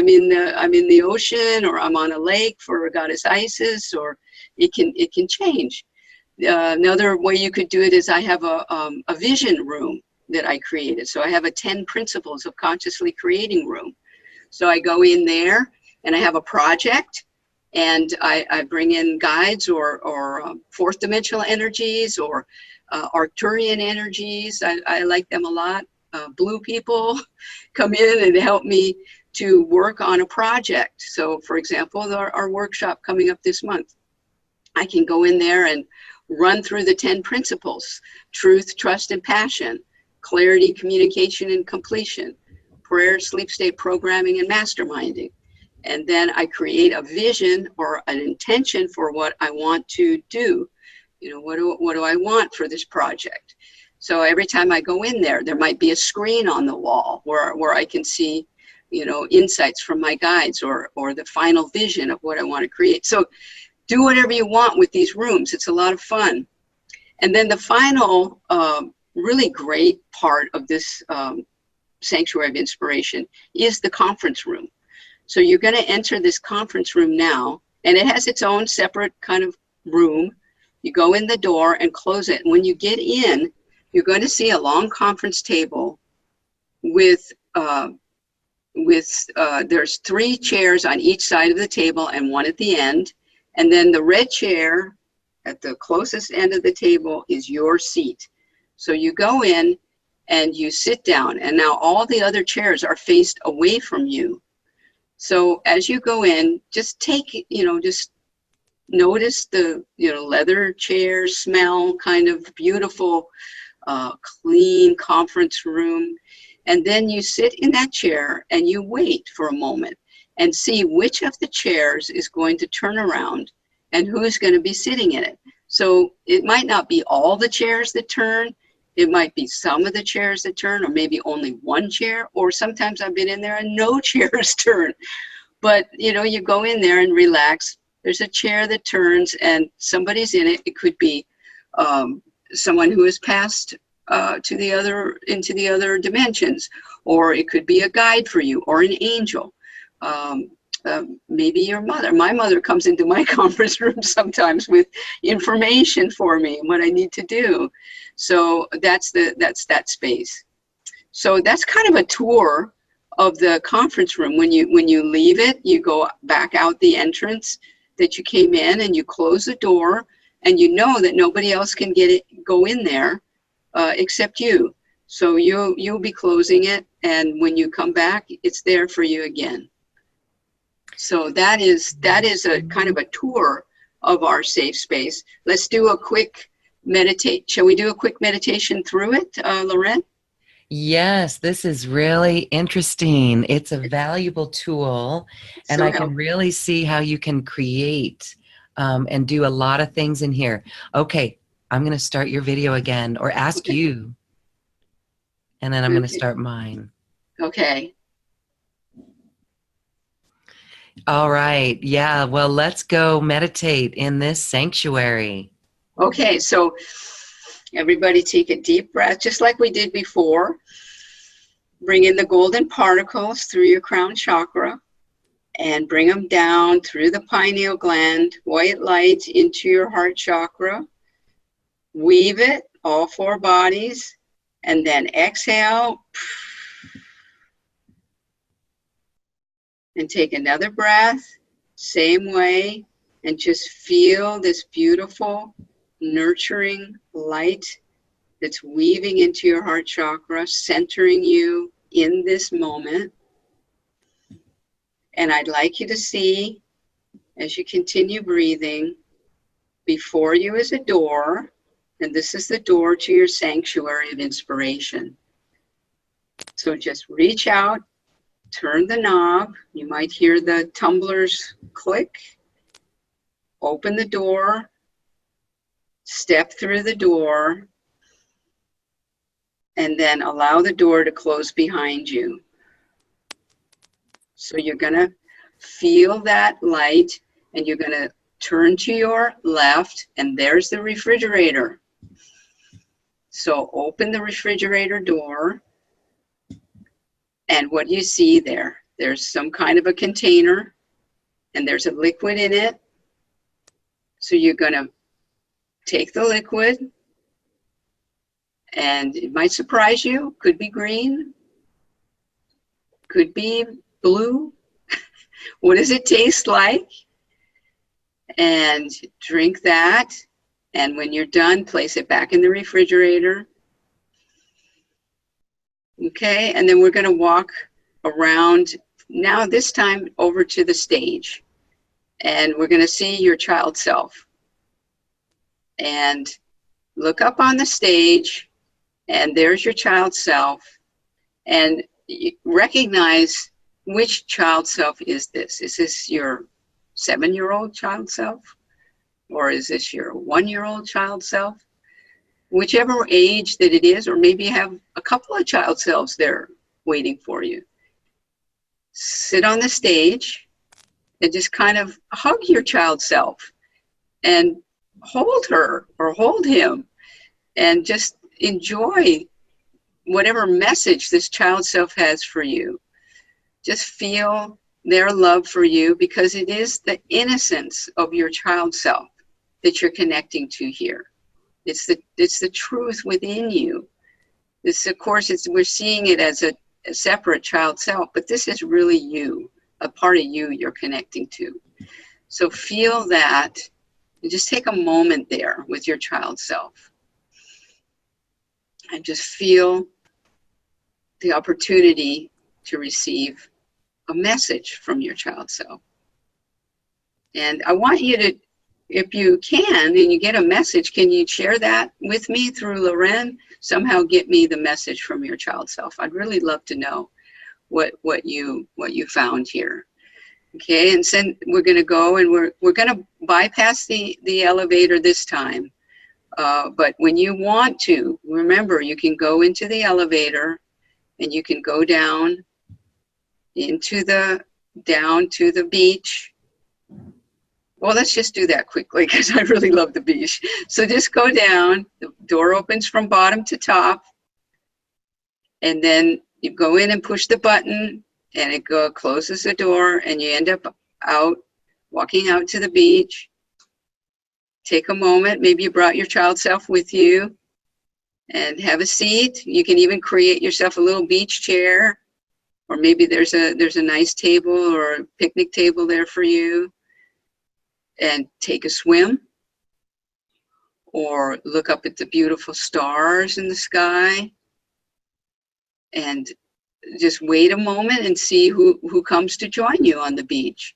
in the ocean, or I'm on a lake for goddess Isis, or it can change. Another way you could do it is I have a vision room that I created. So I have a 10 principles of consciously creating room. So I go in there, and I have a project, and I bring in guides or fourth dimensional energies, or Arcturian energies. I like them a lot. Blue people come in and help me to work on a project. So for example, our workshop coming up this month, I can go in there and run through the 10 principles: truth, trust, and passion, clarity, communication, and completion, prayer, sleep state programming, and masterminding. and then I create a vision or an intention for what I want to do. You know, what do I want for this project? So every time I go in there, there might be a screen on the wall where I can see, you know, insights from my guides or the final vision of what I want to create. So do whatever you want with these rooms. It's a lot of fun. And then the final really great part of this Sanctuary of Inspiration is the conference room. So you're going to enter this conference room now, and it has its own separate kind of room. You go in the door and close it. And when you get in, you're going to see a long conference table with there's 3 chairs on each side of the table and 1 at the end. And then the red chair at the closest end of the table is your seat. So you go in and you sit down, and now all the other chairs are faced away from you. So as you go in, just take, you know, just notice the, you know, leather chair smell, kind of beautiful, clean conference room. And then you sit in that chair and you wait for a moment and see which of the chairs is going to turn around and who's going to be sitting in it. So it might not be all the chairs that turn. It might be some of the chairs that turn, or maybe only 1 chair, or sometimes I've been in there and no chairs turn. But, you know, you go in there and relax. There's a chair that turns and somebody's in it. It could be someone who has passed into the other dimensions, or it could be a guide for you, or an angel. Maybe your mother. My mother comes into my conference room sometimes with information for me and what I need to do. So that's that space. So that's kind of a tour of the conference room. When you leave it, you go back out the entrance that you came in, and you close the door, and you know that nobody else can go in there except you. So you'll be closing it, and when you come back, it's there for you again. So that is a kind of a tour of our safe space. Let's do a quick meditate. Shall we do a quick meditation through it, Lorraine? Yes, this is really interesting. It's a valuable tool, and I can really see how you can create and do a lot of things in here. Okay, I'm going to start your video again, or ask you, and then I'm going to start mine. Okay. All right. Yeah, well, let's go meditate in this sanctuary. Okay, so everybody take a deep breath, just like we did before. Bring in the golden particles through your crown chakra and bring them down through the pineal gland, white light into your heart chakra. Weave it, all 4 bodies, and then exhale. And take another breath, same way, and just feel this beautiful, nurturing light that's weaving into your heart chakra, centering you in this moment. And I'd like you to see, as you continue breathing, before you is a door, and this is the door to your sanctuary of inspiration. So just reach out, turn the knob. You might hear the tumblers click. Open the door, step through the door, and then allow the door to close behind you. So you're going to feel that light, and you're going to turn to your left, and there's the refrigerator. So open the refrigerator door, and what do you see there? There's some kind of a container, and there's a liquid in it. So you're going to take the liquid, and it might surprise you. Could be green, could be blue. What does it taste like? And drink that. And when you're done, place it back in the refrigerator. Okay, and then we're going to walk around now, this time over to the stage. And we're going to see your child self. And look up on the stage, and there's your child self. And recognize which child self is this? Is this your 7-year-old child self? Or is this your 1-year-old child self? Whichever age that it is, or maybe you have a couple of child selves there waiting for you. Sit on the stage and just kind of hug your child self and hold her or hold him and just enjoy whatever message this child self has for you. Just feel their love for you, because it is the innocence of your child self that you're connecting to here. It's the truth within you. This, of course, we're seeing it as a separate child self, but this is really you, a part of you you're connecting to. So feel that, and just take a moment there with your child self. And just feel the opportunity to receive a message from your child self. And I want you to, if you can, and you get a message, can you share that with me through Loren? Somehow get me the message from your child self. I'd really love to know what you found here. Okay, and then we're going to go, and we're going to bypass the elevator this time. But when you want to, remember, you can go into the elevator and you can go down to the beach. Well, let's just do that quickly, because I really love the beach. So just go down. The door opens from bottom to top. And then you go in and push the button, and it closes the door, and you end up walking out to the beach. Take a moment. Maybe you brought your child self with you, and have a seat. You can even create yourself a little beach chair, or maybe there's a nice table or a picnic table there for you, and take a swim, or look up at the beautiful stars in the sky, and just wait a moment and see who comes to join you on the beach.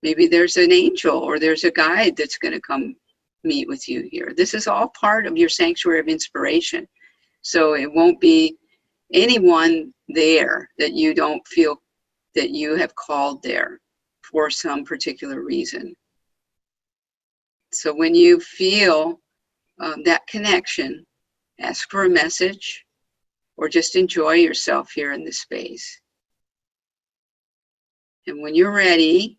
Maybe there's an angel, or there's a guide that's going to come meet with you here. This is all part of your sanctuary of inspiration. So it won't be anyone there that you don't feel that you have called there for some particular reason. So when you feel that connection, ask for a message, or just enjoy yourself here in this space. And when you're ready,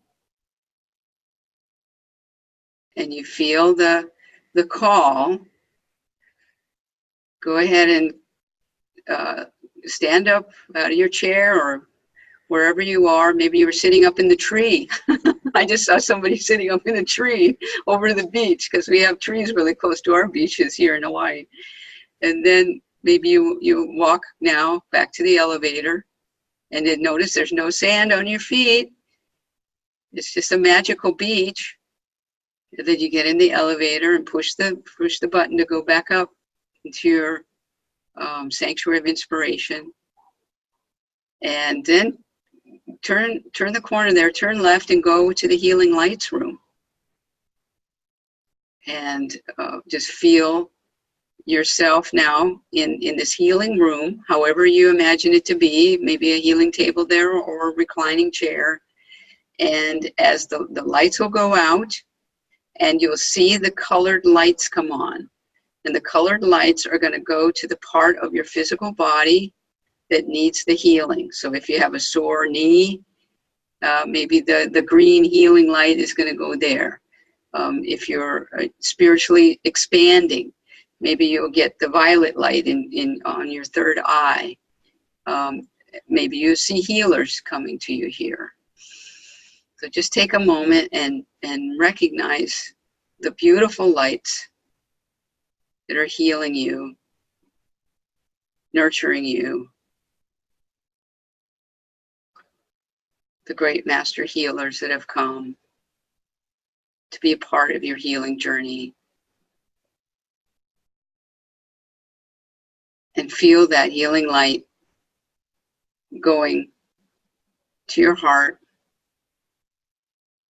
and you feel the call, go ahead and stand up out of your chair or wherever you are. Maybe you were sitting up in the tree. I just saw somebody sitting up in a tree over the beach, because we have trees really close to our beaches here in Hawaii. And then maybe you walk now back to the elevator, and then notice there's no sand on your feet. It's just a magical beach. And then you get in the elevator and push the button to go back up into your sanctuary of inspiration. And then turn the corner there, turn left, and go to the healing lights room. And just feel yourself now in this healing room, however you imagine it to be, maybe a healing table there or a reclining chair. And as the lights will go out, and you'll see the colored lights come on. And the colored lights are going to go to the part of your physical body that needs the healing. So if you have a sore knee, maybe the green healing light is going to go there. If you're spiritually expanding, maybe you'll get the violet light on your third eye. Maybe you see healers coming to you here. So just take a moment and recognize the beautiful lights that are healing you, nurturing you. The great master healers that have come to be a part of your healing journey. And feel that healing light going to your heart,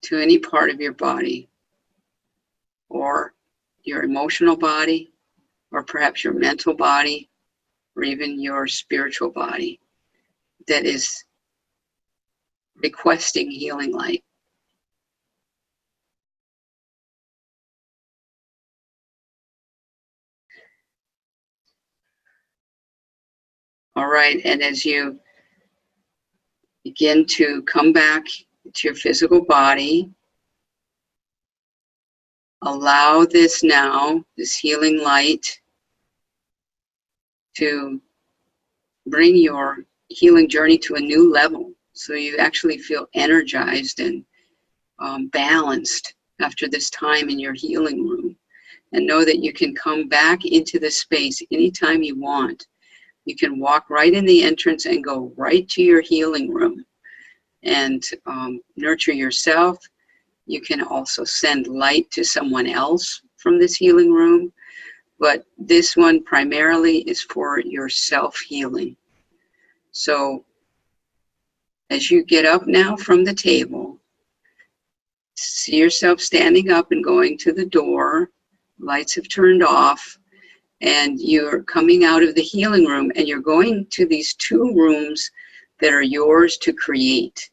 to any part of your body, or your emotional body, or perhaps your mental body, or even your spiritual body that is requesting healing light. All right, and as you begin to come back to your physical body, allow this now, this healing light, to bring your healing journey to a new level. So you actually feel energized and balanced after this time in your healing room. And know that you can come back into this space anytime you want. You can walk right in the entrance and go right to your healing room and nurture yourself. You can also send light to someone else from this healing room, but this one primarily is for your self-healing. So as you get up now from the table, see yourself standing up and going to the door. Lights have turned off, and you're coming out of the healing room, and you're going to these two rooms that are yours to create.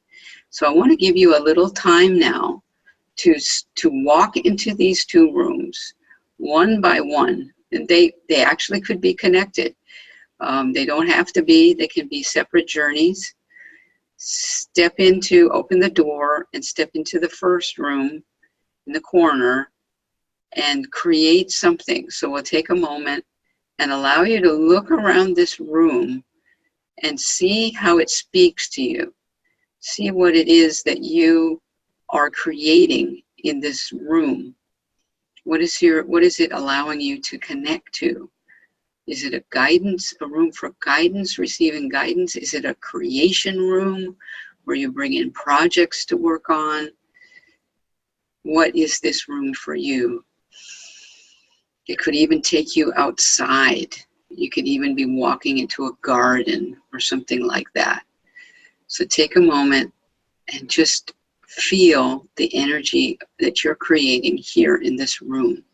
So I want to give you a little time now to walk into these two rooms one by one. And they actually could be connected. They don't have to be. They can be separate journeys. Open the door and step into the first room in the corner and create something. So we'll take a moment and allow you to look around this room and see how it speaks to you. See what it is that you are creating in this room. What is it allowing you to connect to? Is it a room for guidance, receiving guidance? Is it a creation room where you bring in projects to work on? What is this room for you? It could even take you outside. You could even be walking into a garden or something like that. So take a moment and just feel the energy that you're creating here in this room.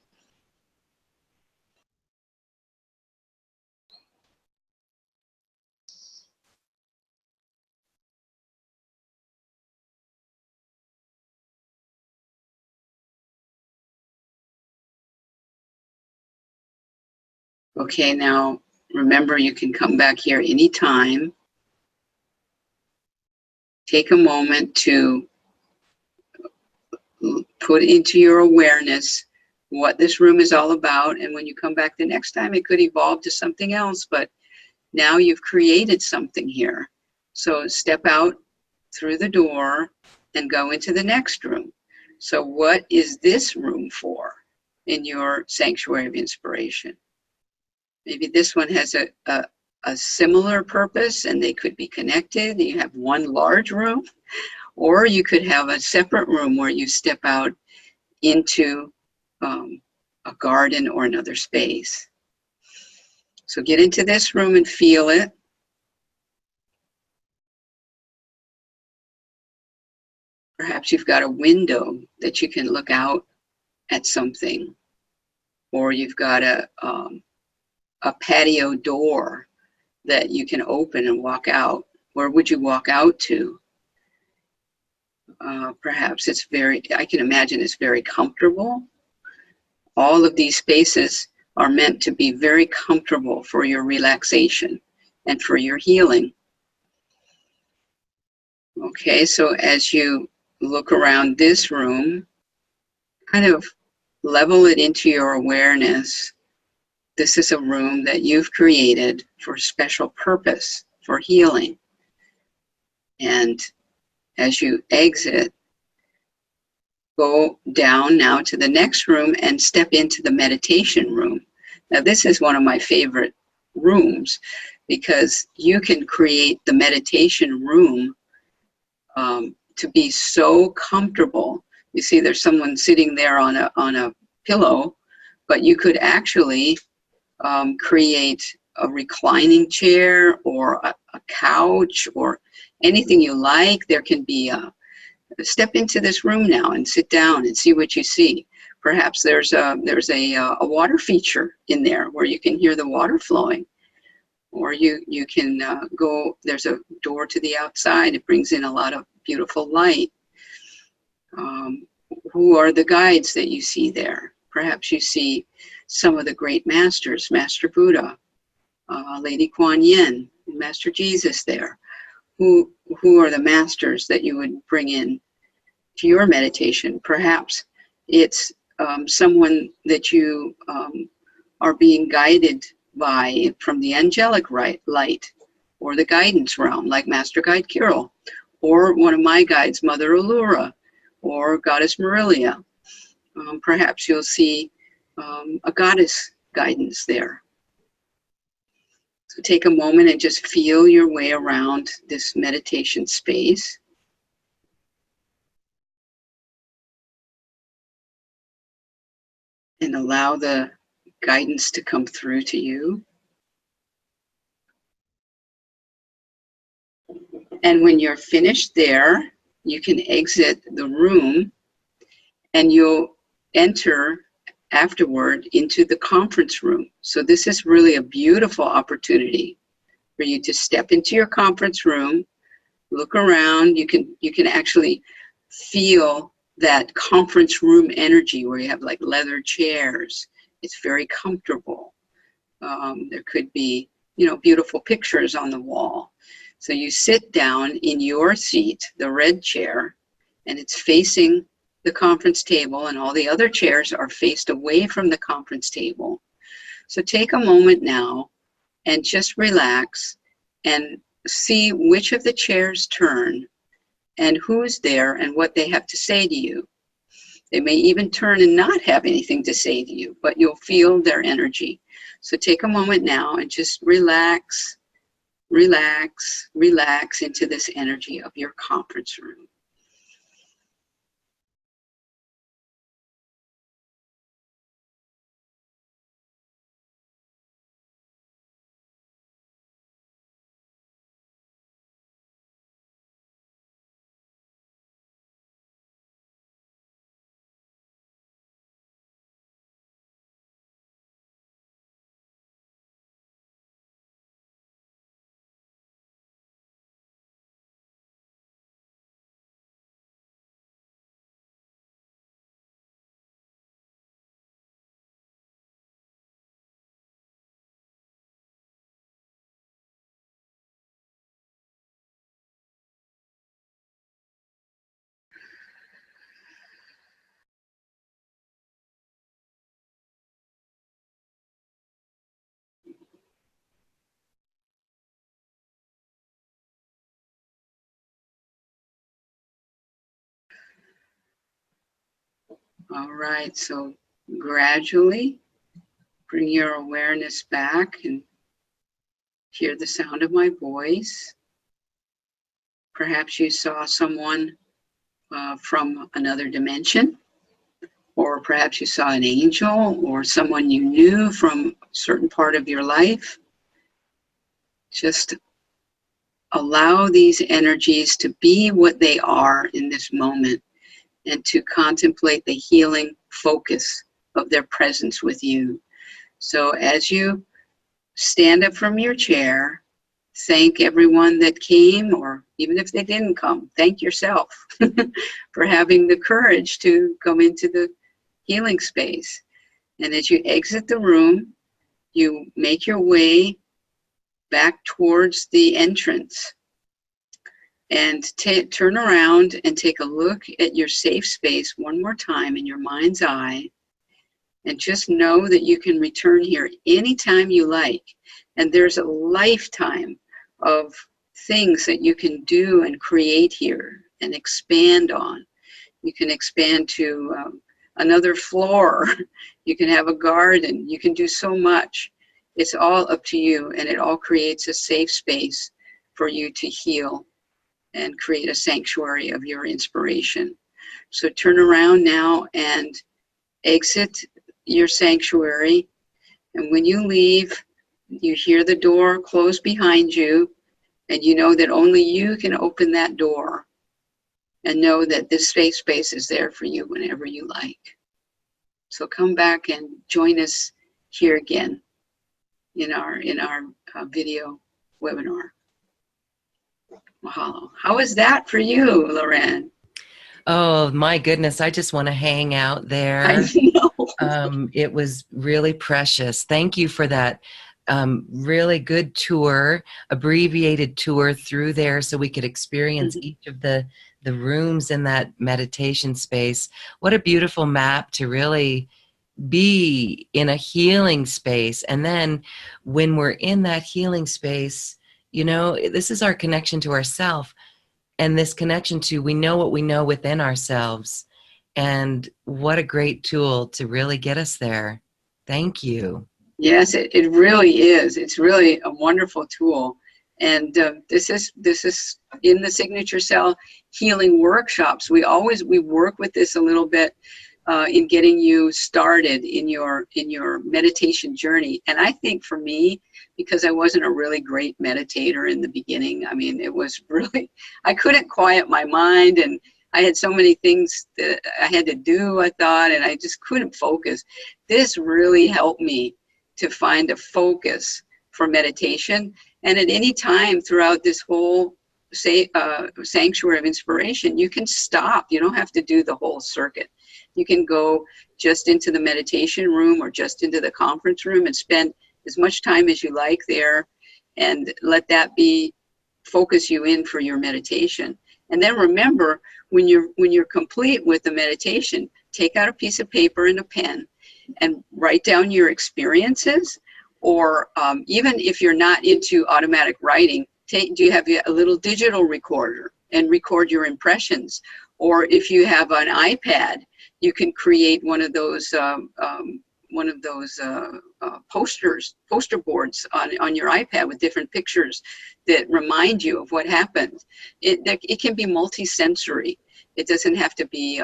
Okay, now remember, you can come back here anytime. Take a moment to put into your awareness what this room is all about. And when you come back the next time, it could evolve to something else, but now you've created something here. So step out through the door and go into the next room. So what is this room for in your sanctuary of inspiration? Maybe this one has a similar purpose and they could be connected. You have one large room, or you could have a separate room where you step out into a garden or another space. So get into this room and feel it. Perhaps you've got a window that you can look out at something, or you've got a patio door that you can open and walk out. Where would you walk out to? Perhaps I can imagine it's very comfortable. All of these spaces are meant to be very comfortable for your relaxation and for your healing. Okay, so as you look around this room, kind of level it into your awareness. This is a room that you've created for a special purpose, for healing. And as you exit, go down now to the next room and step into the meditation room. Now, this is one of my favorite rooms because you can create the meditation room to be so comfortable. You see, there's someone sitting there on a pillow, but you could actually create a reclining chair or a couch or anything you like. There can be step into this room now and sit down and see what you see. Perhaps there's a water feature in there where you can hear the water flowing, or you can go. There's a door to the outside. It brings in a lot of beautiful light? Who are the guides that you see there? Perhaps you see some of the great masters, Master Buddha, Lady Kuan Yin, Master Jesus there. Who are the masters that you would bring in to your meditation? Perhaps it's someone that you are being guided by from the angelic light or the guidance realm, like Master Guide Kirill, or one of my guides, Mother Allura, or Goddess Lemuria. Perhaps you'll see a goddess guidance there. So take a moment and just feel your way around this meditation space. And allow the guidance to come through to you. And when you're finished there, you can exit the room and you'll enter afterward into the conference room. So this is really a beautiful opportunity for you to step into your conference room, look around. You can actually feel that conference room energy where you have like leather chairs. It's very comfortable. There could be, beautiful pictures on the wall. So you sit down in your seat, the red chair, and it's facing the conference table, and all the other chairs are faced away from the conference table. So take a moment now and just relax and see which of the chairs turn and who's there and what they have to say to you. They may even turn and not have anything to say to you, but you'll feel their energy. So take a moment now and just relax, relax, relax into this energy of your conference room. All right, so gradually bring your awareness back and hear the sound of my voice. Perhaps you saw someone from another dimension, or perhaps you saw an angel or someone you knew from a certain part of your life. Just allow these energies to be what they are in this moment and to contemplate the healing focus of their presence with you. So as you stand up from your chair, thank everyone that came, or even if they didn't come, thank yourself for having the courage to come into the healing space. And as you exit the room, you make your way back towards the entrance and turn around and take a look at your safe space one more time in your mind's eye, and just know that you can return here anytime you like. And there's a lifetime of things that you can do and create here and expand on. You can expand to another floor. You can have a garden. You can do so much. It's all up to you, and it all creates a safe space for you to heal and create a sanctuary of your inspiration. So turn around now and exit your sanctuary. And when you leave, you hear the door close behind you, and you know that only you can open that door, and know that this safe space is there for you whenever you like. So come back and join us here again in our video webinar. Mahalo. How was that for you, Loren? Oh, my goodness. I just want to hang out there. I know. It was really precious. Thank you for that really good tour, abbreviated tour through there so we could experience each of the rooms in that meditation space. What a beautiful map to really be in a healing space. And then when we're in that healing space, you know, this is our connection to ourself, and this connection to, we know what we know within ourselves. And what a great tool to really get us there. Thank you. Yes, it really is. It's really a wonderful tool. And this is in the Signature Cell Healing Workshops. We work with this a little bit in getting you started in your meditation journey. And I think for me, because I wasn't a really great meditator in the beginning, I mean, it was really, I couldn't quiet my mind, and I had so many things that I had to do, I thought, and I just couldn't focus. This really helped me to find a focus for meditation. And at any time throughout this whole sanctuary of inspiration, you can stop. You don't have to do the whole circuit. You can go just into the meditation room or just into the conference room and spend as much time as you like there, and let that focus you in for your meditation. And then remember, when you're complete with the meditation, take out a piece of paper and a pen and write down your experiences, or even if you're not into automatic writing, do you have a little digital recorder and record your impressions? Or if you have an iPad, you can create one of those poster boards on your iPad with different pictures that remind you of what happened. It can be multi-sensory. It doesn't have to be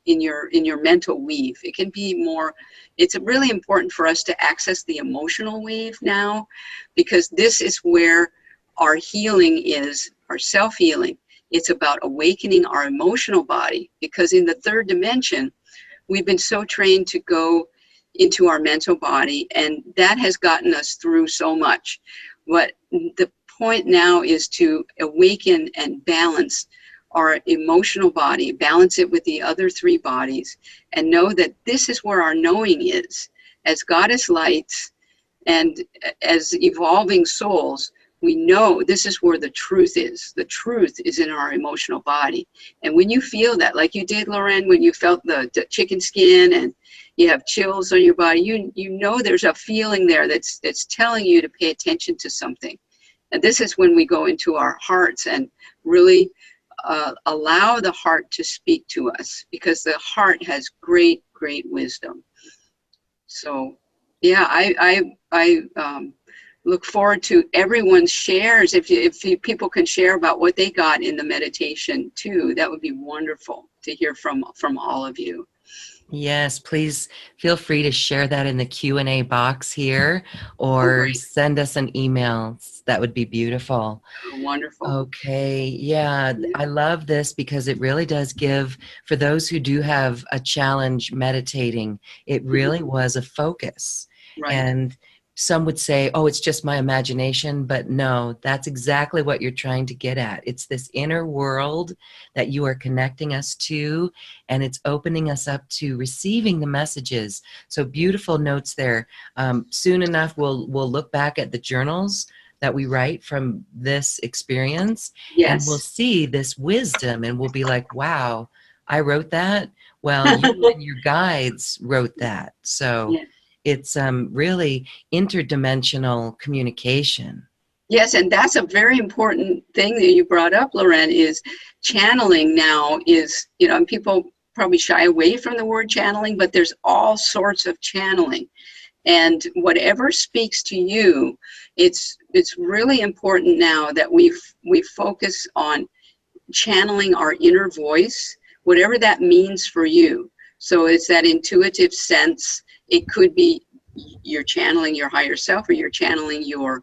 in your mental weave. It can be more. It's really important for us to access the emotional weave now, because this is where our healing is, our self-healing. It's about awakening our emotional body, because in the third dimension, we've been so trained to go into our mental body, and that has gotten us through so much. But the point now is to awaken and balance our emotional body, balance it with the other three bodies, and know that this is where our knowing is. As goddess lights and as evolving souls, we know this is where the truth is. The truth is in our emotional body. And when you feel that, like you did, Loren, when you felt the chicken skin and you have chills on your body, you know there's a feeling there that's telling you to pay attention to something. And this is when we go into our hearts and really allow the heart to speak to us, because the heart has great, great wisdom. So, yeah, I look forward to everyone's shares. If people can share about what they got in the meditation too, that would be wonderful to hear from all of you. Yes, please feel free to share that in the Q&A box here, or send us an email. That would be beautiful. Oh, wonderful. Okay, yeah, I love this because it really does give, for those who do have a challenge meditating, it really was a focus. Right. And some would say, oh, it's just my imagination, but no, that's exactly what you're trying to get at. It's this inner world that you are connecting us to, and it's opening us up to receiving the messages. So beautiful notes there. Soon enough, we'll look back at the journals that we write from this experience, and we'll see this wisdom, and we'll be like, wow, I wrote that? Well, you and your guides wrote that. So it's really interdimensional communication. Yes, and that's a very important thing that you brought up, Loren, is channeling now is, and people probably shy away from the word channeling, but there's all sorts of channeling. And whatever speaks to you, it's really important now that we focus on channeling our inner voice, whatever that means for you. So it's that intuitive sense. It could be you're channeling your higher self, or you're channeling your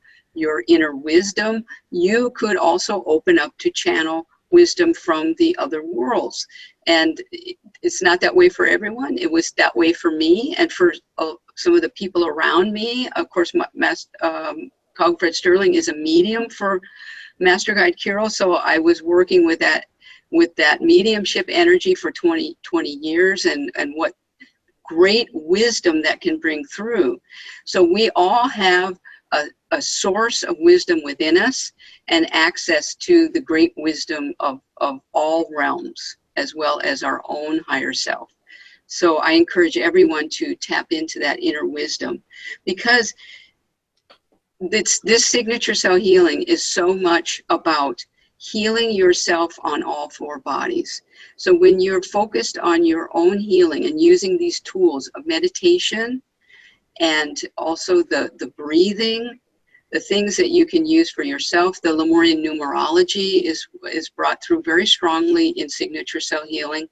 inner wisdom. You could also open up to channel wisdom from the other worlds. And it's not that way for everyone. It was that way for me and for some of the people around me. Of course, Cogfred Sterling is a medium for Master Guide Carol. So I was working with that mediumship energy for 20 years, and what great wisdom that can bring through. So we all have a source of wisdom within us and access to the great wisdom of all realms, as well as our own higher self. So I encourage everyone to tap into that inner wisdom, because this signature cell healing is so much about healing yourself on all 4 bodies. So when you're focused on your own healing and using these tools of meditation, and also the breathing, the things that you can use for yourself, the Lemurian numerology is brought through very strongly in signature cell healing,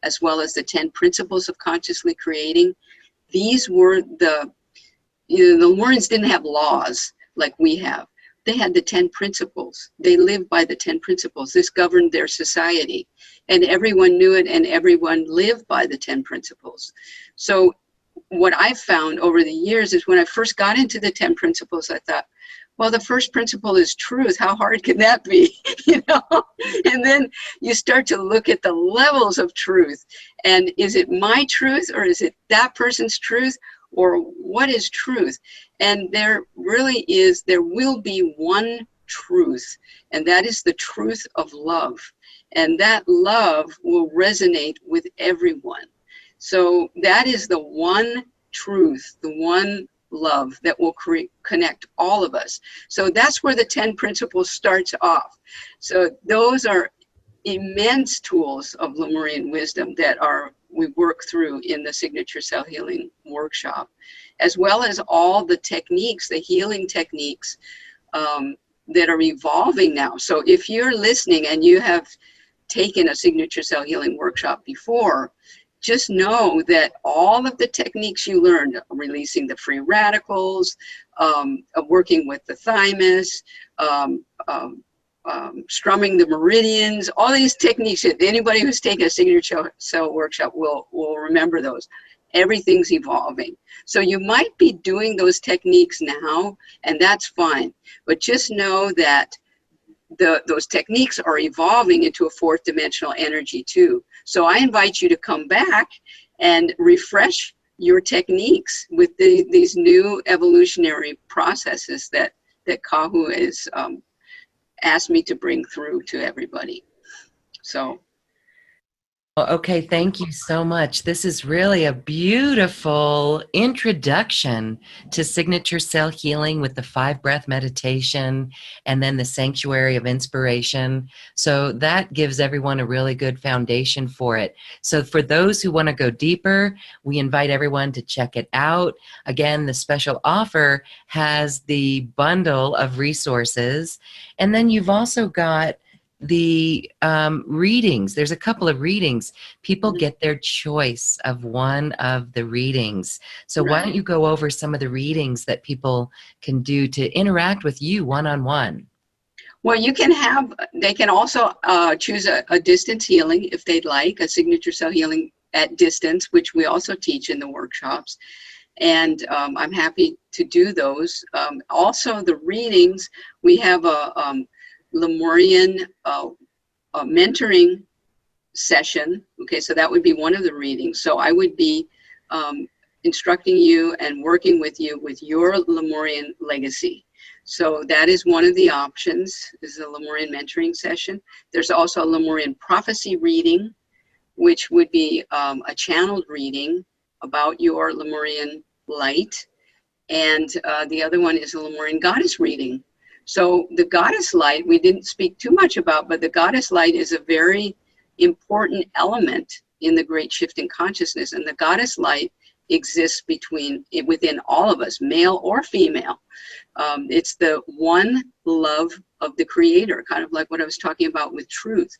as well as the 10 principles of consciously creating. These were the Lemurians didn't have laws like we have. They had the 10 principles. They lived by the 10 principles. This governed their society, and everyone knew it, and everyone lived by the 10 principles. So what I've found over the years is, when I first got into the 10 principles, I thought, well, the first principle is truth. How hard can that be? And then you start to look at the levels of truth. And is it my truth, or is it that person's truth? Or what is truth? And there will be one truth, and that is the truth of love. And that love will resonate with everyone. So that is the one truth, the one love that will connect all of us. So that's where the 10 principles starts off. So those are immense tools of Lemurian wisdom that we work through in the Signature Cell Healing Workshop, as well as all the techniques, the healing techniques that are evolving now. So if you're listening and you have taken a Signature Cell Healing Workshop before, just know that all of the techniques you learned, releasing the free radicals, working with the thymus, strumming the meridians, all these techniques, anybody who's taken a Signature Cell Workshop will remember those. Everything's evolving. So you might be doing those techniques now, and that's fine. But just know that those techniques are evolving into a 4th dimensional energy too. So I invite you to come back and refresh your techniques with these new evolutionary processes that Kahu has asked me to bring through to everybody. So. Okay, thank you so much. This is really a beautiful introduction to signature cell healing with the 5-breath meditation and then the sanctuary of inspiration. So that gives everyone a really good foundation for it. So for those who want to go deeper, we invite everyone to check it out. Again, the special offer has the bundle of resources. And then you've also got the readings. There's a couple of readings. People get their choice of one of the readings. So why don't you go over some of the readings that people can do to interact with you one-on-one? Well, they can also choose a distance healing if they'd like, a signature cell healing at distance, which we also teach in the workshops. And I'm happy to do those. Also, the readings, we have a Lemurian mentoring session. Okay, so that would be one of the readings. So I would be instructing you and working with you with your Lemurian legacy. So that is one of the options, is a Lemurian mentoring session. There's also a Lemurian prophecy reading, which would be a channeled reading about your Lemurian light. And the other one is a Lemurian goddess reading. So the goddess light, we didn't speak too much about, but the goddess light is a very important element in the great shift in consciousness. And the goddess light exists within all of us, male or female. It's the one love of the creator, kind of like what I was talking about with truth.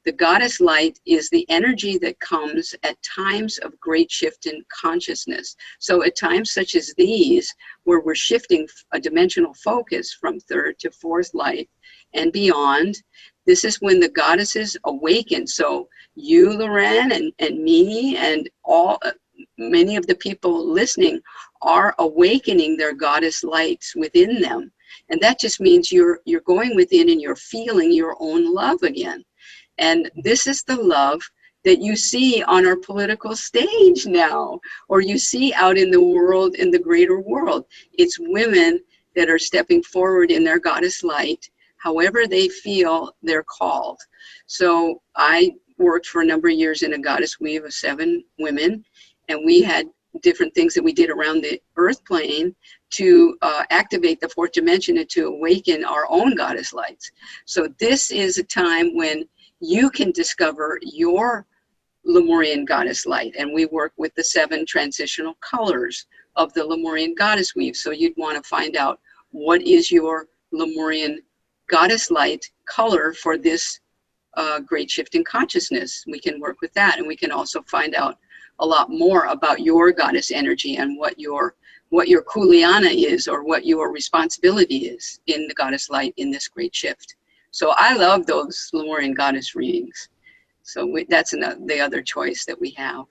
The goddess light is the energy that comes at times of great shift in consciousness. So at times such as these, where we're shifting a dimensional focus from 3rd to 4th light and beyond, this is when the goddesses awaken. So you, Loren, and me, and many of the people listening are awakening their goddess lights within them. And that just means you're going within and you're feeling your own love again. And this is the love that you see on our political stage now, or you see out in the world, in the greater world. It's women that are stepping forward in their goddess light, however they feel they're called. So I worked for a number of years in a goddess weave of 7 women, and we had different things that we did around the earth plane to activate the 4th dimension and to awaken our own goddess lights. So this is a time when you can discover your Lemurian goddess light, and we work with the 7 transitional colors of the Lemurian goddess weave. So you'd want to find out what is your Lemurian goddess light color for this great shift in consciousness. We can work with that, and we can also find out a lot more about your goddess energy and what your kuleana is, or what your responsibility is in the goddess light in this great shift. So I love those Lemurian goddess readings. So that's the other choice that we have.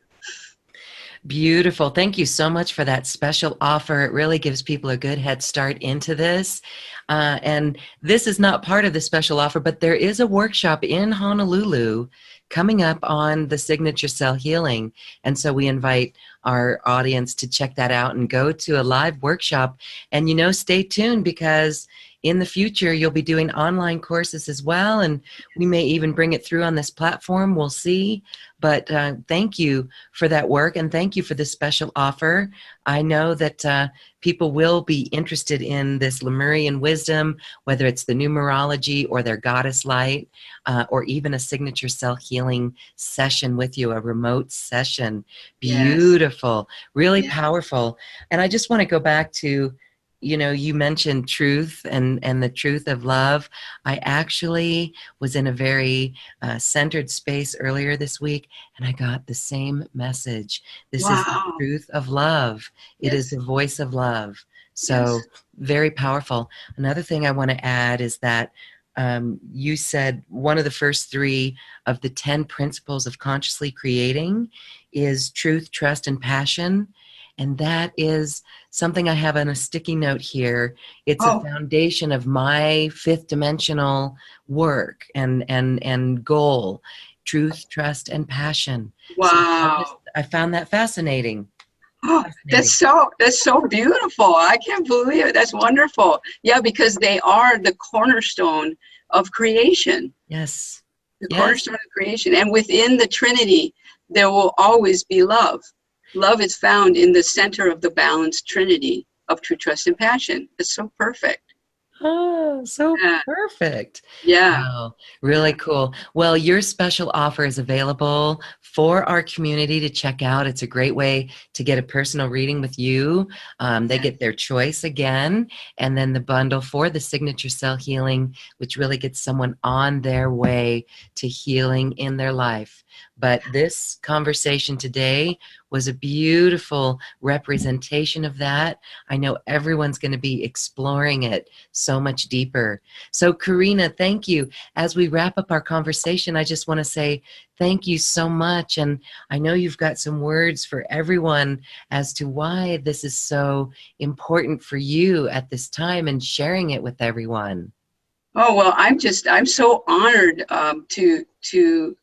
Beautiful. Thank you so much for that special offer. It really gives people a good head start into this. And this is not part of the special offer, but there is a workshop in Honolulu coming up on the signature cell healing. And so we invite our audience to check that out and go to a live workshop. And, you know, stay tuned, because in the future, you'll be doing online courses as well, and we may even bring it through on this platform. We'll see. But thank you for that work, and thank you for this special offer. I know that people will be interested in this Lemurian wisdom, whether it's the numerology or their goddess light, or even a signature cell healing session with you, a remote session. Beautiful, yes. Really powerful. And I just want to go back to, you know, you mentioned truth and the truth of love. I actually was in a very centered space earlier this week, and I got the same message. This is the truth of love. It is the voice of love. So very powerful. Another thing I want to add is that you said one of the first 3 of the 10 principles of consciously creating is truth, trust, and passion. And that is something I have on a sticky note here. It's a foundation of my 5th dimensional work and goal: truth, trust, and passion. Wow. So I found that fascinating. Oh, that's so beautiful. I can't believe it. That's wonderful. Yeah, because they are the cornerstone of creation. Yes. The cornerstone of creation. And within the Trinity, there will always be love. Love is found in the center of the balanced trinity of truth, trust, and passion. It's so perfect. Oh, so perfect. Yeah. Wow, really cool. Well, your special offer is available for our community to check out. It's a great way to get a personal reading with you. They get their choice again, and then the bundle for the signature cell healing, which really gets someone on their way to healing in their life. But this conversation today was a beautiful representation of that. I know everyone's going to be exploring it so much deeper. So Karinna, thank you. As we wrap up our conversation, I just want to say thank you so much. And I know you've got some words for everyone as to why this is so important for you at this time, and sharing it with everyone. Oh, well, I'm so honored to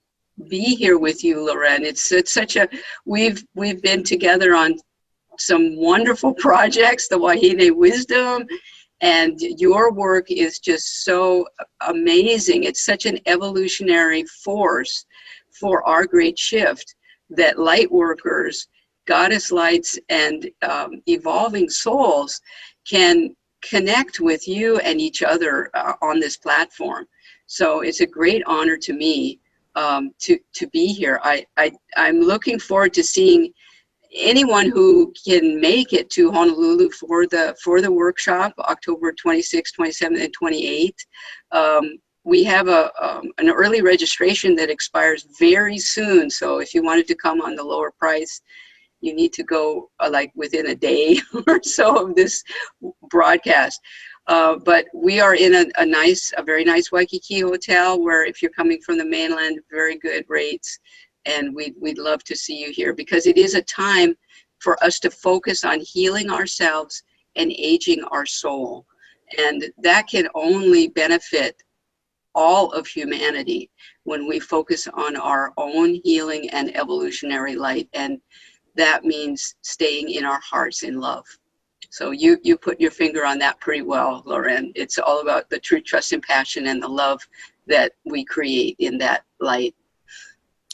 be here with you, Loren. It's such a, we've been together on some wonderful projects, the Wahine Wisdom, and your work is just so amazing. It's such an evolutionary force for our great shift that light workers, goddess lights, and evolving souls can connect with you and each other on this platform. So it's a great honor to me to be here. I'm looking forward to seeing anyone who can make it to Honolulu for the workshop, October 26th, 27th, and 28th. We have an early registration that expires very soon. So if you wanted to come on the lower price, you need to go like within a day or so of this broadcast. But we are in a very nice Waikiki hotel, where if you're coming from the mainland, very good rates. And we'd love to see you here, because it is a time for us to focus on healing ourselves and aging our soul. And that can only benefit all of humanity when we focus on our own healing and evolutionary light. And that means staying in our hearts in love. So you put your finger on that pretty well, Lauren. It's all about the truth, trust, and passion, and the love that we create in that light.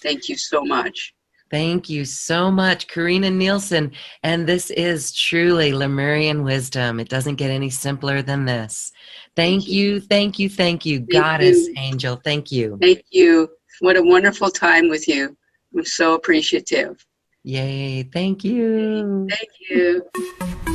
Thank you so much. Thank you so much, Karinna Nielsen. And this is truly Lemurian wisdom. It doesn't get any simpler than this. Thank you, thank you, thank you, Goddess Angel. Thank you. Thank you. What a wonderful time with you. I'm so appreciative. Yay, thank you. Thank you.